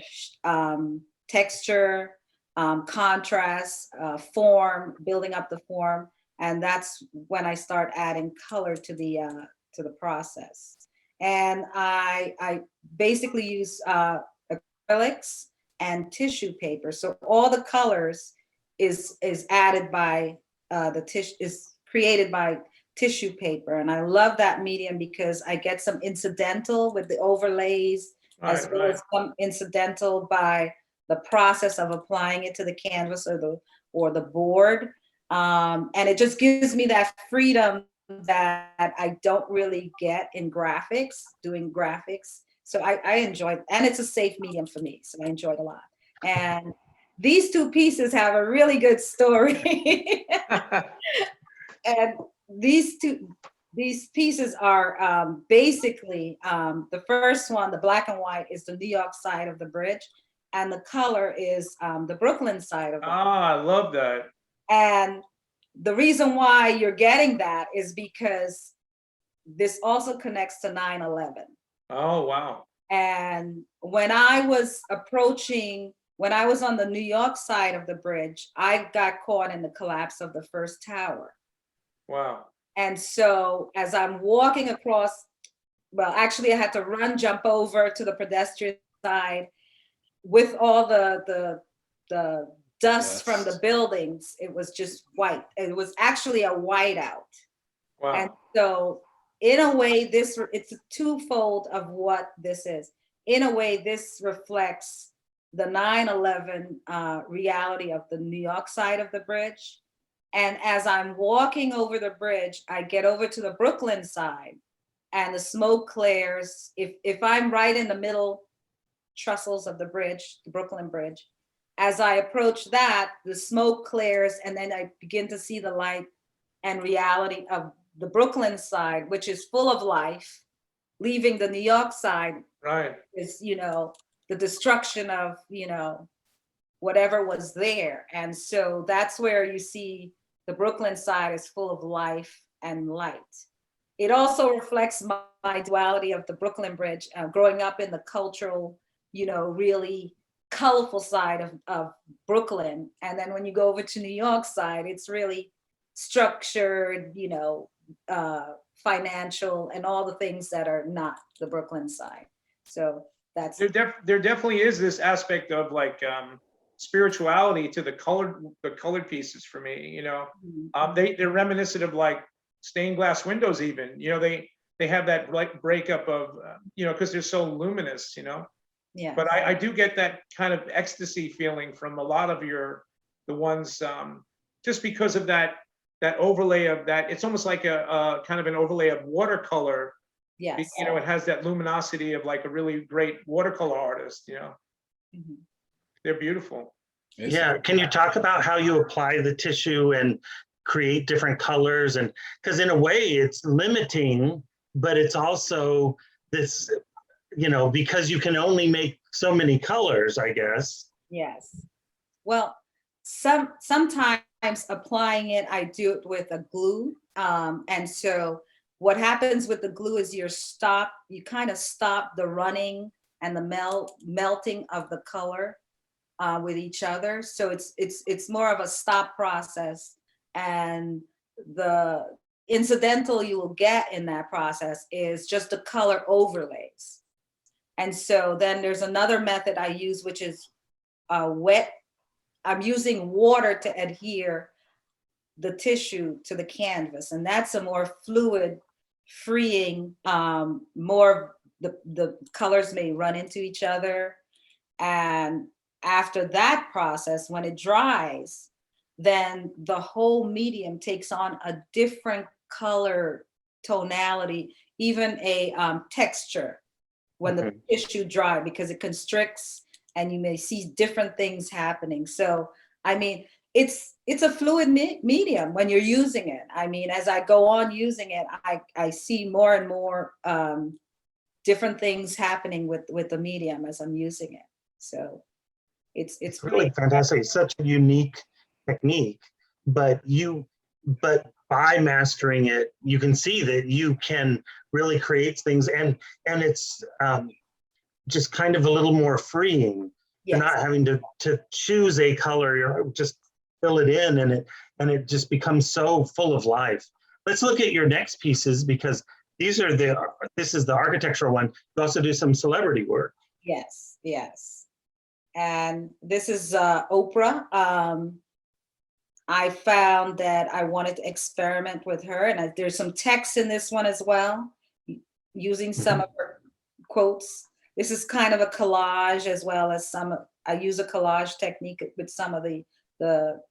texture, contrast, form, building up the form, and that's when I start adding color to the process. And I basically use acrylics and tissue paper. So all the colors is added by the tissue, is created by tissue paper, and I love that medium because I get some incidental with the overlays, as well as some incidental by the process of applying it to the canvas or the board, and it just gives me that freedom that I don't really get in graphics, doing graphics. So I enjoy it, and it's a safe medium for me, so I enjoy it a lot. And these two pieces have a really good story. And these pieces are basically, the first one, the black and white, is the New York side of the bridge, and the color is the Brooklyn side of the bridge. I love that. And the reason why you're getting that is because this also connects to 9/11. Oh, wow. And when I was on the New York side of the bridge, I got caught in the collapse of the first tower. Wow. And so as I'm walking across, well, actually I had to jump over to the pedestrian side with all the dust from the buildings. It was just white. It was actually a whiteout. Wow. And so in a way, it's a twofold of what this is. In a way, this reflects the 9/11 reality of the New York side of the bridge. And as I'm walking over the bridge, I get over to the Brooklyn side, and the smoke clears. If I'm right in the middle trussels of the bridge, the Brooklyn Bridge, as I approach that, the smoke clears, and then I begin to see the light and reality of the Brooklyn side, which is full of life, leaving the New York side Right. is, the destruction of, whatever was there. And so that's where you see the Brooklyn side is full of life and light. It also reflects my duality of the Brooklyn Bridge, growing up in the cultural, really colorful side of Brooklyn. And then when you go over to New York side, it's really structured, financial, and all the things that are not the Brooklyn side. So that's There definitely is this aspect of like spirituality to the colored pieces for me. They're reminiscent of like stained glass windows even. They have that like breakup of because they're so luminous. yeah. But I do get that kind of ecstasy feeling from a lot of the ones just because of that overlay of that. It's almost like a kind of an overlay of watercolor. Yes. It has that luminosity of like a really great watercolor artist. Mhm. They're beautiful. Yeah, can you talk about how you apply the tissue and create different colors? And because in a way it's limiting, but it's also this, because you can only make so many colors, I guess. Yes. Well, sometimes applying it, I do it with a glue. And so what happens with the glue is you kind of stop the running and the melting of the color with each other. So it's more of a stop process, and the incidental you will get in that process is just the color overlays. And so then there's another method I use, which is wet. I'm using water to adhere the tissue to the canvas, and that's a more fluid, freeing, more the colors may run into each other. And after that process, when it dries, then the whole medium takes on a different color tonality, even a texture when the tissue dry, because it constricts and you may see different things happening. So, I mean, it's a fluid medium when you're using it. I mean, as I go on using it, I see more and more different things happening with the medium as I'm using it. So it's really fantastic. It's such a unique technique, but by mastering it, you can see that you can really create things, and it's just kind of a little more freeing. Yes. You're not having to choose a color. You're just fill it in, and it just becomes so full of life. Let's look at your next pieces, because this is the architectural one. You also do some celebrity work. Yes. And this is Oprah. I found that I wanted to experiment with her, and there's some text in this one as well, using some of her quotes. This is kind of a collage, as well as I use a collage technique with some of the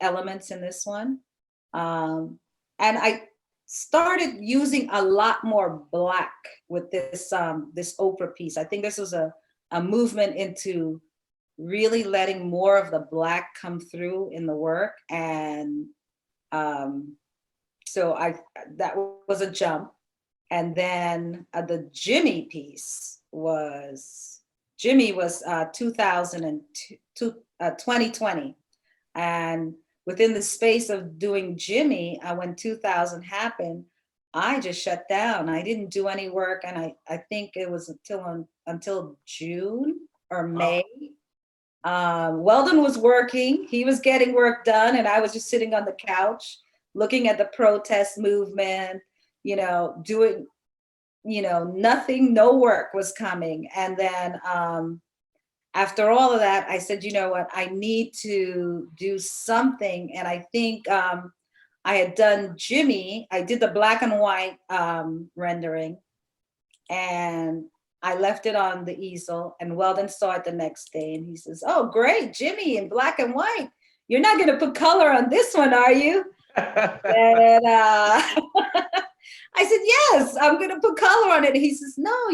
elements in this one. And I started using a lot more black with this Oprah piece. I think this was a movement into really letting more of the black come through in the work. And so that was a jump. And then the Jimmy piece was 2020. And within the space of doing Jimmy, when 2000 happened, I just shut down. I didn't do any work. And I think it was until June or May. Weldon was working, he was getting work done, and I was just sitting on the couch looking at the protest movement, doing, nothing, no work was coming. And then after all of that, I said, you know what, I need to do something. And I think I had done Jimmy, I did the black and white rendering, and I left it on the easel, and Weldon saw it the next day, and he says, "Oh, great, Jimmy in black and white. You're not going to put color on this one, are you?" And I said, "Yes, I'm going to put color on it." And he says, "No,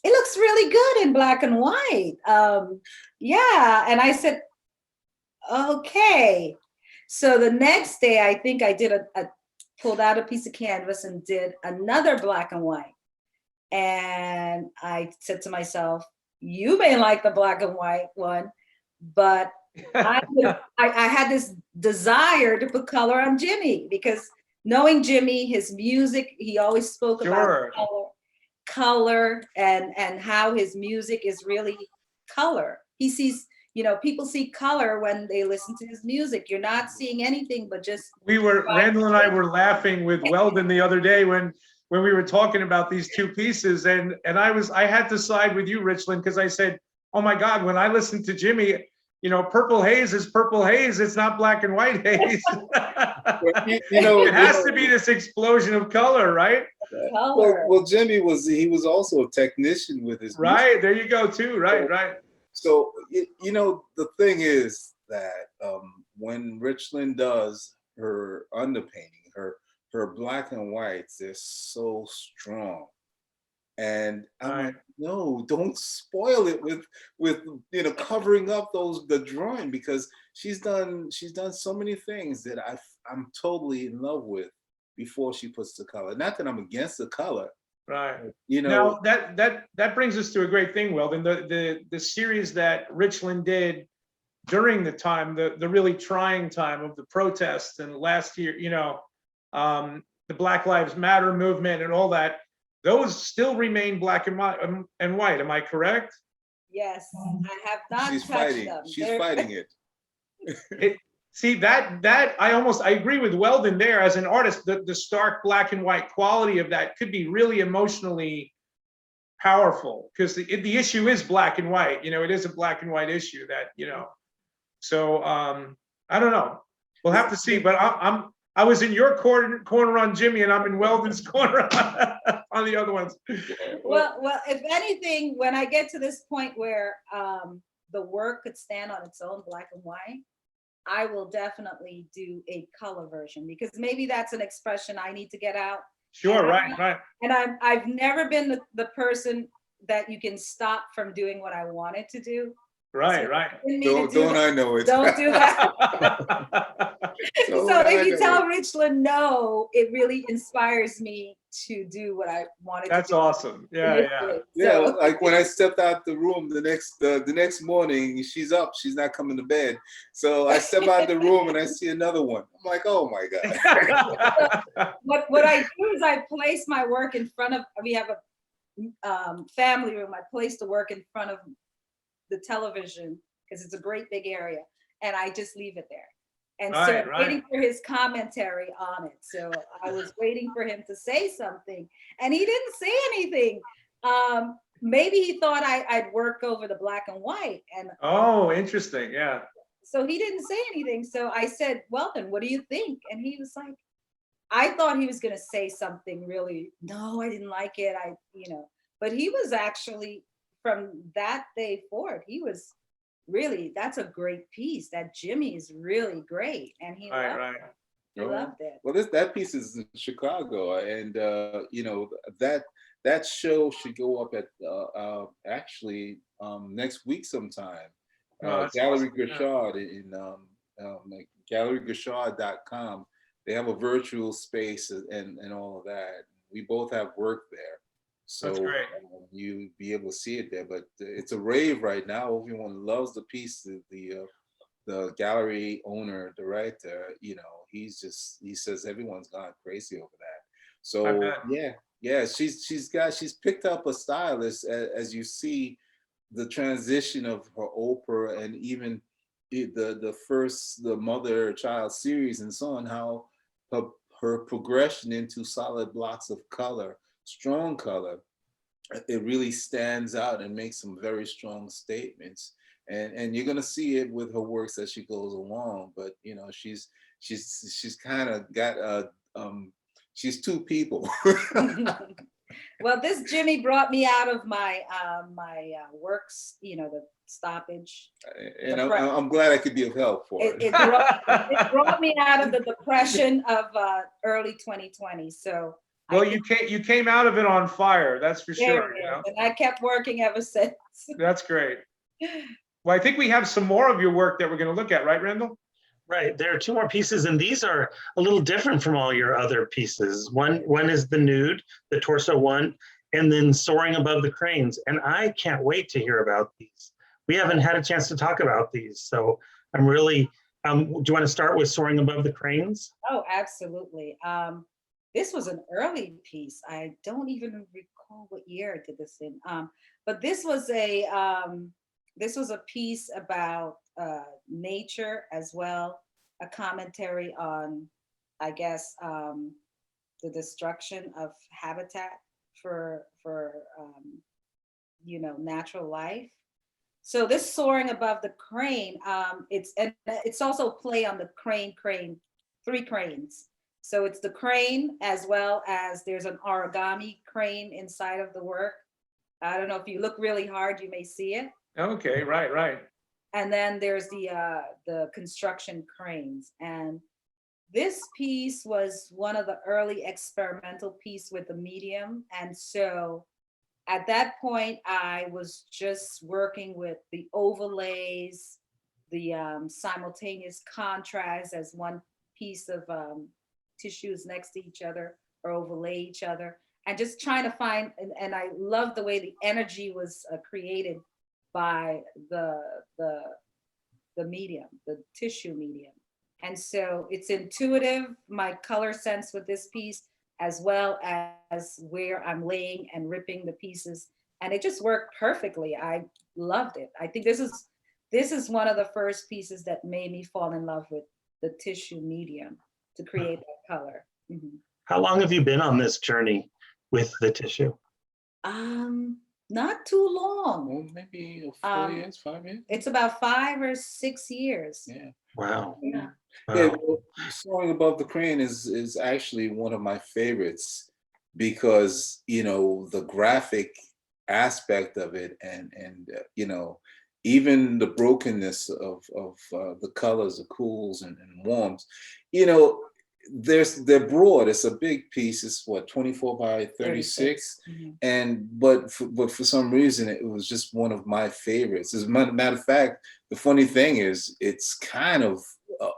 it looks really good in black and white. Yeah. And I said, okay. So the next day, I think I did pulled out a piece of canvas and did another black and white. And I said to myself, you may like the black and white one, but I had this desire to put color on Jimmy, because knowing Jimmy, his music, he always spoke Sure. about color and how his music is really color. He sees, people see color when they listen to his music. You're not seeing anything but just. Randall and I were laughing with Weldon the other day when we were talking about these two pieces, and I had to side with you, Richlin, because I said, oh my God, when I listen to Jimmy, purple haze is purple haze. It's not black and white haze. It has to be this explosion of color, right? Well, Jimmy was also a technician with his right music. there. You go too. Right. So the thing is that when Richlin does her underpainting, her black and whites, they're so strong. And I'm like, no, don't spoil it with covering up the drawing, because she's done so many things that I'm totally in love with before she puts the color. Not that I'm against the color. Right. Now that brings us to a great thing, Weldon. The series that Richlin did during the time, the really trying time of the protests and last year, the Black Lives Matter movement and all that. Those still remain black and white. Am I correct? Yes, I have not She's touched fighting. them. She's fighting it. See, that I agree with Weldon there. As an artist, the stark black and white quality of that could be really emotionally powerful, because the issue is black and white. It is a black and white issue that, so I don't know. We'll have to see, but I was in your corner on Jimmy, and I'm in Weldon's corner on the other ones. Well, if anything, when I get to this point where the work could stand on its own, black and white, I will definitely do a color version, because maybe that's an expression I need to get out. Sure, right. And I've never been the person that you can stop from doing what I wanted to do. Right. Don't I know it? Don't do that. So if you tell Richlin no, it really inspires me to do what I wanted to do. That's awesome. Yeah. So, like when I stepped out the room the next morning, she's up, she's not coming to bed. So I step out the room and I see another one. I'm like, oh my God. what I do is I place my work in front of, we have a family room. I place the work in front of the television, because it's a great big area, and I just leave it there. And so waiting for his commentary on it. So I was waiting for him to say something, and he didn't say anything. Maybe he thought I'd work over the black and white. And oh, interesting. Yeah. So he didn't say anything. So I said, Weldon, what do you think? And he was like, I thought he was going to say something really, no, I didn't like it. But he was actually, from that day forward, he was really, that's a great piece. That Jimmy is really great. And he loved it. Well, that piece is in Chicago, and that show should go up at actually next week sometime. Gallery Gauchard in gallerygauchard.com. They have a virtual space and all of that. We both have work there. So you be able to see it there, but it's a rave right now. Everyone loves the piece. The gallery owner, director, he says everyone's gone crazy over that. So yeah, she's picked up a stylist, as you see the transition of her opera and even the mother-child series and so on, how her progression into solid blocks of color, strong color, it really stands out and makes some very strong statements. And you're gonna see it with her works as she goes along. But she's kind of got she's two people. Well, this Jimmy brought me out of my works, the stoppage. And I'm glad I could be of help for it. It brought me out of the depression of early 2020. So Well, you came out of it on fire, that's for sure, you know? And I kept working ever since. That's great. Well, I think we have some more of your work that we're gonna look at, right, Randall? Right, there are two more pieces, and these are a little different from all your other pieces. One is the nude, the torso one, and then soaring above the cranes. And I can't wait to hear about these. We haven't had a chance to talk about these, so I'm really. Do you want to start with soaring above the cranes? Oh, absolutely. This was an early piece. I don't even recall what year I did this in. But this was a piece about nature as well, a commentary on, I guess, the destruction of habitat for natural life. So this soaring above the crane, it's also a play on the crane, three cranes. So it's the crane as well as there's an origami crane inside of the work. I don't know if you look really hard, you may see it. Okay, right. And then there's the construction cranes. And this piece was one of the early experimental piece with the medium. And so at that point, I was just working with the overlays, the simultaneous contrast as one piece of tissues next to each other or overlay each other, and just trying to find, and I love the way the energy was created by the medium, the tissue medium. And so it's intuitive, my color sense with this piece, as well as where I'm laying and ripping the pieces. And it just worked perfectly. I loved it. I think this is one of the first pieces that made me fall in love with the tissue medium to create that color. Mm-hmm. How long have you been on this journey with the tissue? Not too long. Well, maybe 4 years, 5 years. It's about 5 or 6 years. Yeah. Wow. Yeah. Wow. Yeah, well, Soaring Above the Crane is actually one of my favorites because the graphic aspect of it and even the brokenness of the colors, the cools and warms, they're broad. It's a big piece. It's what, 24 by 36. Mm-hmm. But for some reason it was just one of my favorites. As a matter of fact, the funny thing is it's kind of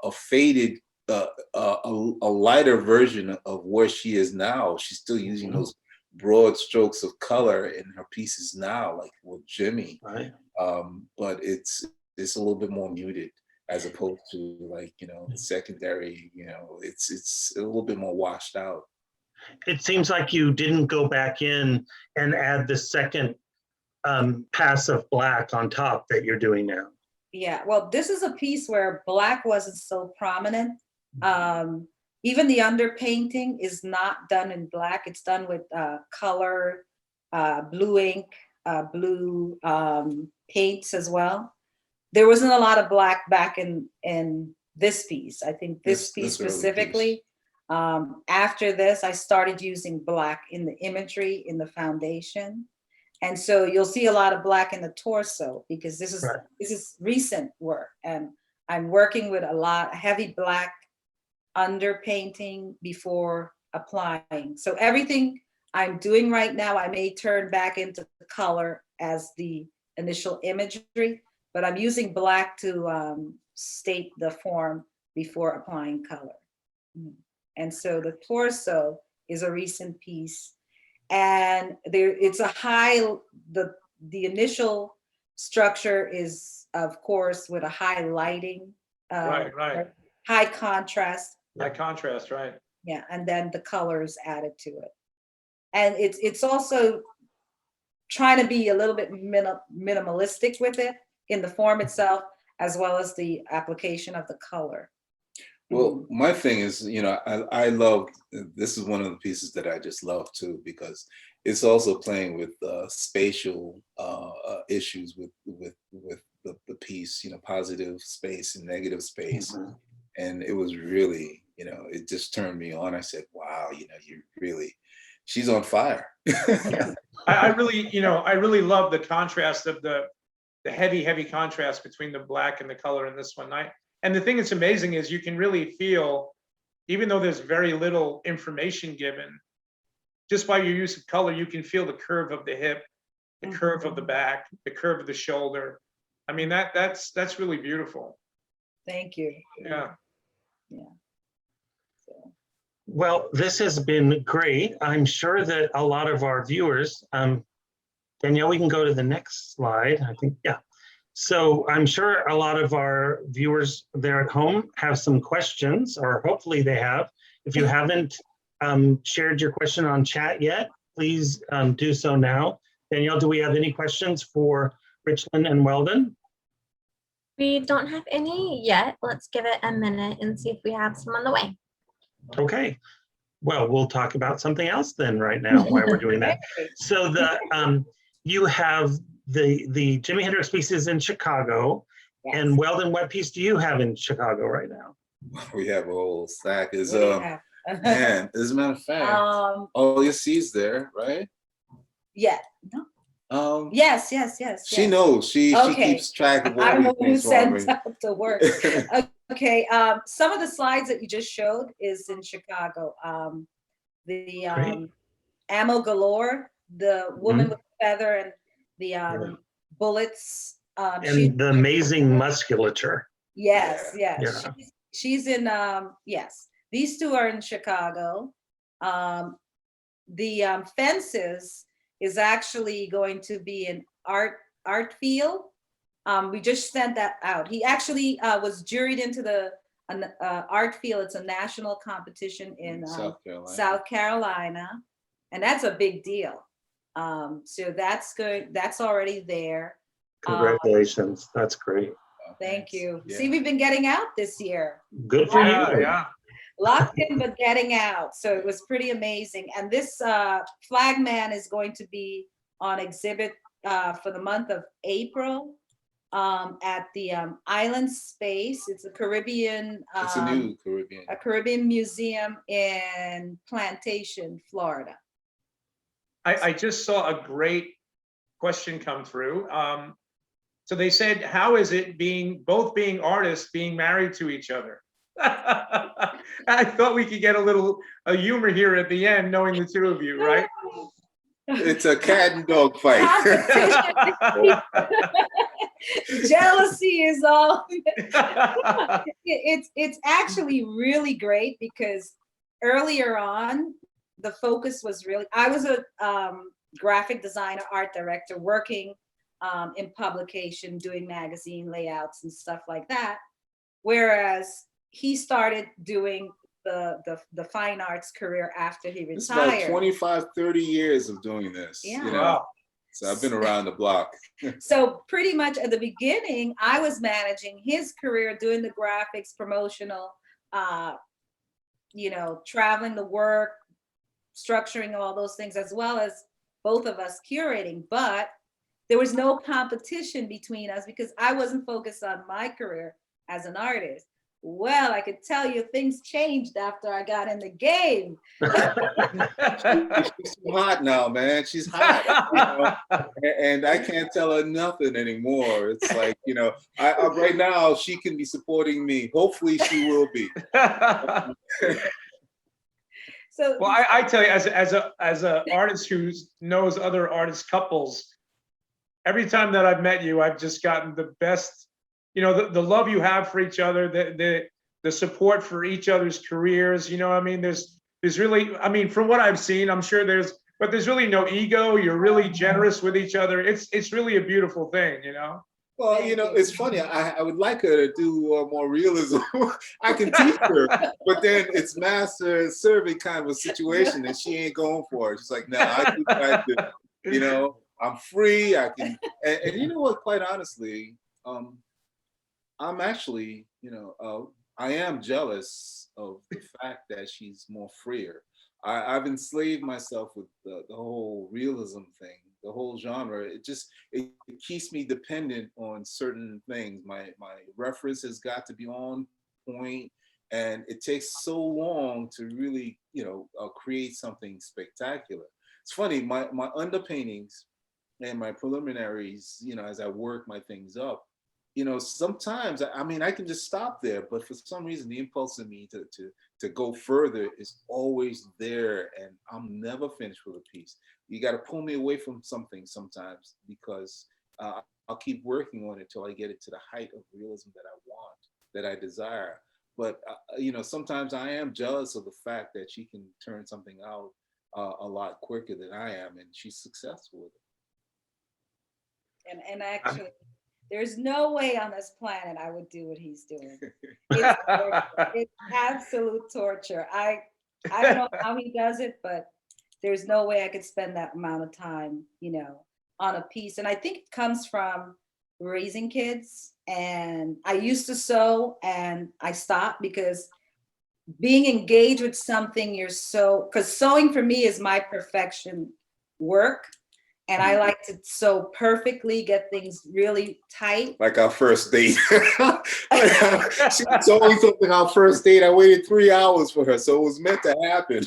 a faded, a lighter version of where she is now. She's still using those broad strokes of color in her pieces now, like with Jimmy. Right. But it's a little bit more muted as opposed to the secondary. It's a little bit more washed out. It seems like you didn't go back in and add the second pass of black on top that you're doing now. Yeah, well, this is a piece where black wasn't so prominent. Even the underpainting is not done in black. It's done with color, blue ink, blue paints as well. There wasn't a lot of black back in this piece. I think this piece specifically. After this, I started using black in the imagery, in the foundation. And so you'll see a lot of black in the torso because this is recent work. And I'm working with a lot heavy black underpainting before applying. So everything I'm doing right now, I may turn back into color as the initial imagery, but I'm using black to state the form before applying color. And so the torso is a recent piece. And it's a high, the initial structure is, of course, with a high lighting. Right. High contrast. High contrast, right. Yeah, and then the colors added to it. And it's also trying to be a little bit minimalistic with it in the form itself, as well as the application of the color. Well, my thing is, I love, this is one of the pieces that I just love too, because it's also playing with spatial issues with the piece, positive space and negative space. Mm-hmm. And it was really, it just turned me on. I said, wow, she's on fire. I really love the contrast of the heavy contrast between the black and the color in this one. And the thing that's amazing is you can really feel, even though there's very little information given, just by your use of color, you can feel the curve of the hip, the curve of the back, the curve of the shoulder. I mean, that's really beautiful. Thank you. Yeah. Yeah. So, Well, this has been great. I'm sure that a lot of our viewers, Danielle, we can go to the next slide. I think, yeah. So I'm sure a lot of our viewers there at home have some questions, or hopefully they have. If you haven't shared your question on chat yet, please do so now. Danielle, do we have any questions for Richlin and Weldon? We don't have any yet. Let's give it a minute and see if we have some on the way. Okay. Well, we'll talk about something else then right now while we're doing that. So you have the Jimi Hendrix pieces in Chicago, yes. and Weldon, what piece do you have in Chicago right now? We have a whole stack. What do you have? Man, as a matter of fact, oh, you see, it's there, right? Yeah. No. Yes. She yes. knows. She Okay. keeps track of I'm all who these sends things. out the work. Okay. Some of the slides that you just showed is in Chicago. The Great. ammo galore, the woman with the feather and the bullets. And the amazing musculature. Yes. Yeah. She's in. Yes, these two are in Chicago. The fences is actually going to be an art field. We just sent that out. He actually was juried into the art field. It's a national competition in South Carolina, and that's a big deal. So that's good. That's already there. Congratulations. That's great. Thank you. Yeah. See, we've been getting out this year. Good for you. Yeah. Locked in, but getting out. So it was pretty amazing. And this flagman is going to be on exhibit for the month of April at the Island Space. It's a Caribbean. It's a new Caribbean. A Caribbean museum in Plantation, Florida. I just saw a great question come through. So they said, how is it both being artists, being married to each other? I thought we could get a humor here at the end, knowing the two of you, right? It's a cat and dog fight. Jealousy is all. It's actually really great because earlier on, the focus was really, I was a graphic designer, art director, working in publication, doing magazine layouts and stuff like that. Whereas he started doing the fine arts career after he retired. It's about 25, 30 years of doing this. Yeah. You know? Wow. So I've been around the block. So pretty much at the beginning, I was managing his career, doing the graphics, promotional, traveling the work, structuring all those things, as well as both of us curating. But there was no competition between us because I wasn't focused on my career as an artist. Well, I could tell you things changed after I got in the game. She's hot now, man. She's hot. And I can't tell her nothing anymore. It's like, right now she can be supporting me. Hopefully she will be. So, well, I tell you, as a artist who knows other artist couples, every time that I've met you, I've just gotten the best. The love you have for each other, the support for each other's careers. There's really, from what I've seen, I'm sure there's really no ego. You're really generous with each other. It's really a beautiful thing, Well, it's funny. I would like her to do more realism. I can teach her, but then it's master servant kind of a situation, and she ain't going for it. She's like, no, I do what I do. I'm free. I can, and you know what? Quite honestly, I'm actually, I am jealous of the fact that she's more freer. I've enslaved myself with the whole realism thing, the whole genre. It keeps me dependent on certain things. My reference has got to be on point, and it takes so long to really, create something spectacular. It's funny, my underpaintings and my preliminaries, as I work my things up, sometimes I can just stop there, but for some reason the impulse in me to to go further is always there, and I'm never finished with a piece. You got to pull me away from something sometimes, because I'll keep working on it till I get it to the height of realism that I want, that I desire. But sometimes I am jealous of the fact that she can turn something out a lot quicker than I am, and she's successful with it. And actually, there's no way on this planet I would do what he's doing. It's, it's absolute torture. I don't know how he does it, but there's no way I could spend that amount of time, on a piece. And I think it comes from raising kids. And I used to sew and I stopped because being engaged with something, because sewing for me is my perfection work. And I like to sew perfectly, get things really tight. Like our first date. She was sewing something our first date. I waited 3 hours for her, so it was meant to happen.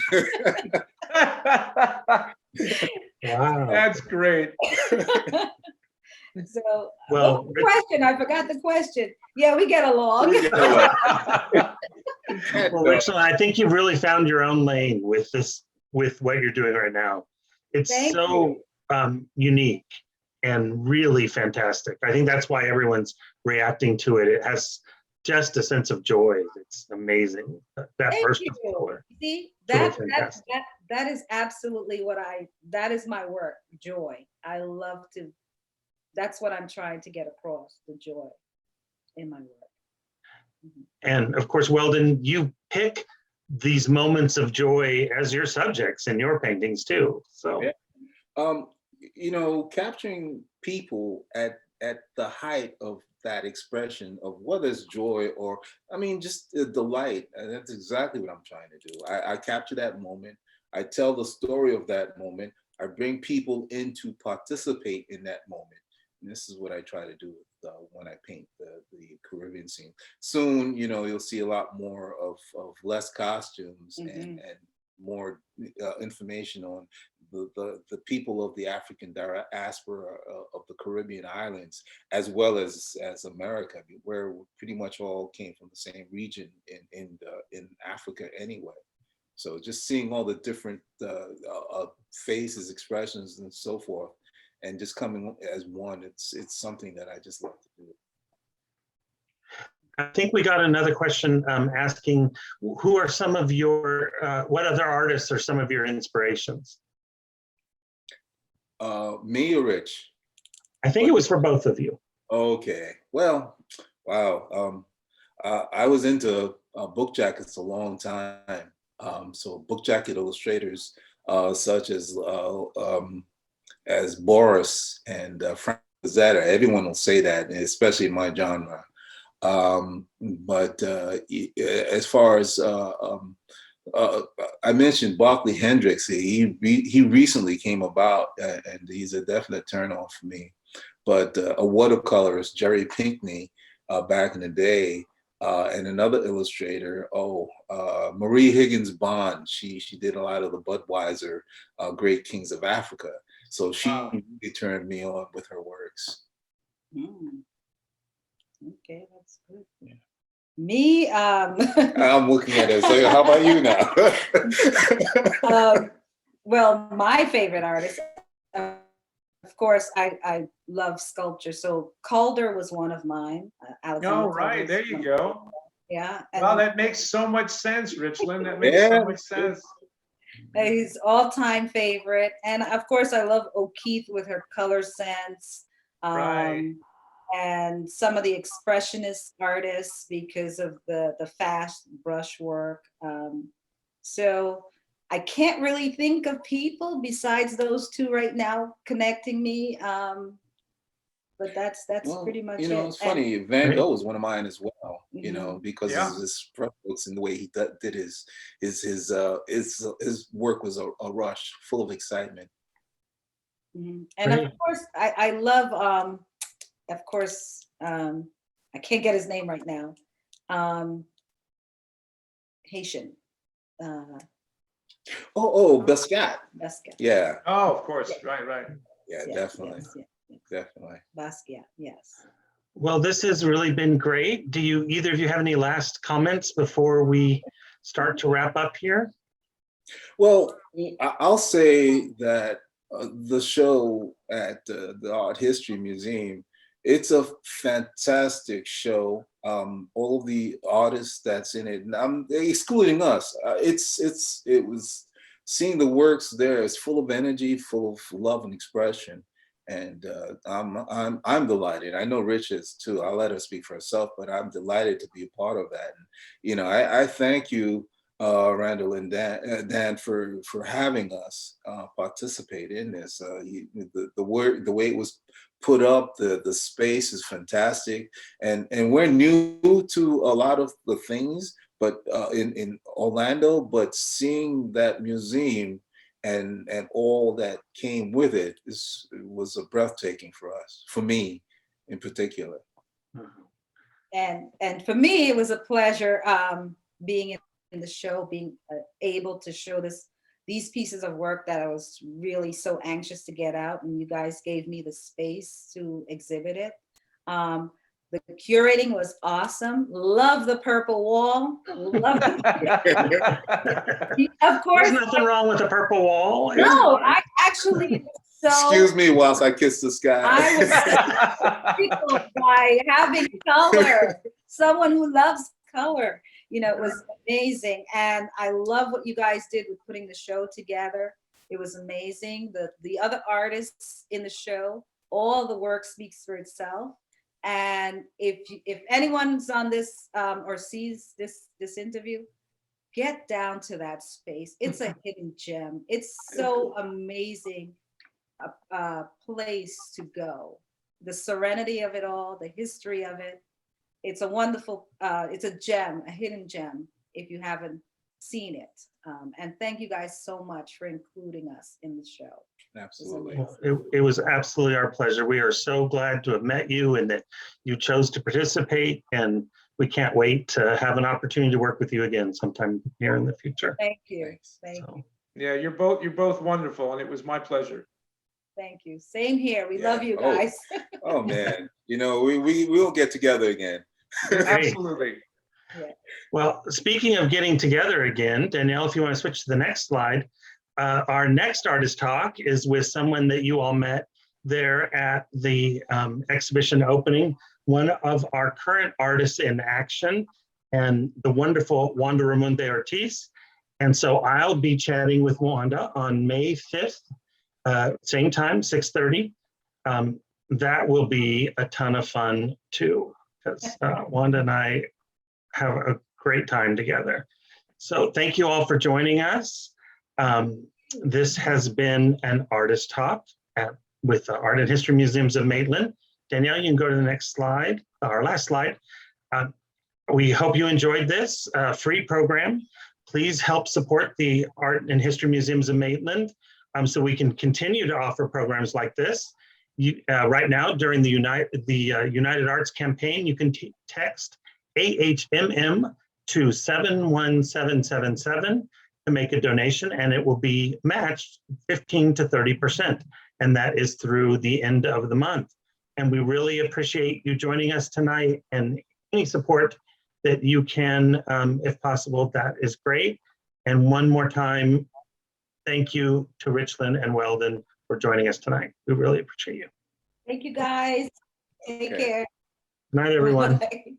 Wow. That's great. So, Well, what was the question? I forgot the question. Yeah, we get along. Well, Richlin, I think you've really found your own lane with what you're doing right now. It's Thank so unique and really fantastic. I think that's why everyone's reacting to it. It has just a sense of joy. It's amazing. That Thank first you. color. See, Really that fantastic. is absolutely that is my work, joy. I love to, that's what I'm trying to get across, the joy in my work. Mhm. And of course, Weldon, you pick these moments of joy as your subjects in your paintings too. So, Yeah. Capturing people at the height of that expression of whether it's joy or, just the delight. And that's exactly what I'm trying to do. I capture that moment. I tell the story of that moment. I bring people in to participate in that moment. And this is what I try to do when I paint the Caribbean scene. Soon, you'll see a lot more of less costumes and more information on the people of the African diaspora of the Caribbean islands, as well as America, where we pretty much all came from the same region in Africa anyway. So just seeing all the different faces, expressions, and so forth, and just coming as one, it's something that I just love to do. I think we got another question asking, who are some of your, what other artists are some of your inspirations? Me or Rich? I think it was for both of you. Okay. Well, wow. I was into book jackets a long time. So book jacket illustrators such as Boris and Frank Zeta. Everyone will say that, especially in my genre. But as far as I mentioned Barclay Hendricks, he recently came about, and he's a definite turnoff for me. But a watercolorist, Jerry Pinkney, back in the day, and another illustrator, Marie Higgins Bond. She did a lot of the Budweiser Great Kings of Africa. So she really turned me on with her works. Okay, that's good. Yeah. Me, I'm looking at it. So how about you now? Well, my favorite artist, of course, I love sculpture. So Calder was one of mine. Oh, right. There you go. Yeah. Wow, that makes so much sense, Richlin. That makes so much sense. He's all-time favorite. And of course, I love O'Keeffe with her color sense. Right. And some of the expressionist artists because of the fast brush work. So I can't really think of people besides those two right now connecting me. But that's pretty much it. It's funny. Van Gogh was one of mine as well. Because of his brush strokes and the way he did his work was a rush, full of excitement. And of course, I love. Of course, I can't get his name right now. Haitian. Basquiat. Basquiat. Yeah. Oh, of course. Yeah. Right. Yeah, yes, definitely. Yes. Definitely. Basquiat, yes. Well, this has really been great. Do either of you have any last comments before we start to wrap up here? Well, I'll say that the show at the Art History Museum, it's a fantastic show. All of the artists that's in it, and I'm excluding us. It was seeing the works there. It's full of energy, full of love and expression, and I'm delighted. I know Rich is too. I'll let her speak for herself, but I'm delighted to be a part of that. And I thank you, Randall and Dan, for having us participate in this. The way it was put up, the space is fantastic, and we're new to a lot of the things, but in Orlando, but seeing that museum and all that came with it was a breathtaking for us, for me in particular. And for me, it was a pleasure being in the show, being able to show these pieces of work that I was really so anxious to get out, and you guys gave me the space to exhibit it. The curating was awesome. Love the purple wall. Love of course. There's nothing wrong with the purple wall. No, I actually. So excuse me whilst I kiss the sky. I was tickled by having color. Someone who loves color. It was amazing. And I love what you guys did with putting the show together. It was amazing. The other artists in the show, all the work speaks for itself. And if anyone's on this or sees this interview, get down to that space. It's a hidden gem. It's so amazing a place to go. The serenity of it all, the history of it. It's a wonderful, it's a gem, a hidden gem, if you haven't seen it. And thank you guys so much for including us in the show. Absolutely. It was absolutely our pleasure. We are so glad to have met you and that you chose to participate, and we can't wait to have an opportunity to work with you again sometime here in the future. Thank you. Thank you. Yeah, you're both wonderful, and it was my pleasure. Thank you. Same here. We love you guys. Oh man, we'll get together again. Absolutely. Yeah. Well, speaking of getting together again, Danielle, if you want to switch to the next slide, our next artist talk is with someone that you all met there at the exhibition opening, one of our current artists in action, and the wonderful Wanda Ramonde Ortiz. And so I'll be chatting with Wanda on May 5th, same time, 6:30. That will be a ton of fun too, because Wanda and I have a great time together. So thank you all for joining us. This has been an artist talk with the Art and History Museums of Maitland. Danielle, you can go to the next slide, our last slide. We hope you enjoyed this free program. Please help support the Art and History Museums of Maitland so we can continue to offer programs like this. Right now, during the United Arts campaign, you can text AHMM to 71777 to make a donation, and it will be matched 15 to 30%. And that is through the end of the month. And we really appreciate you joining us tonight, and any support that you can, if possible, that is great. And one more time, thank you to Richlin and Weldon for joining us tonight. We really appreciate you. Thank you guys. Take care. Good night, everyone. Bye.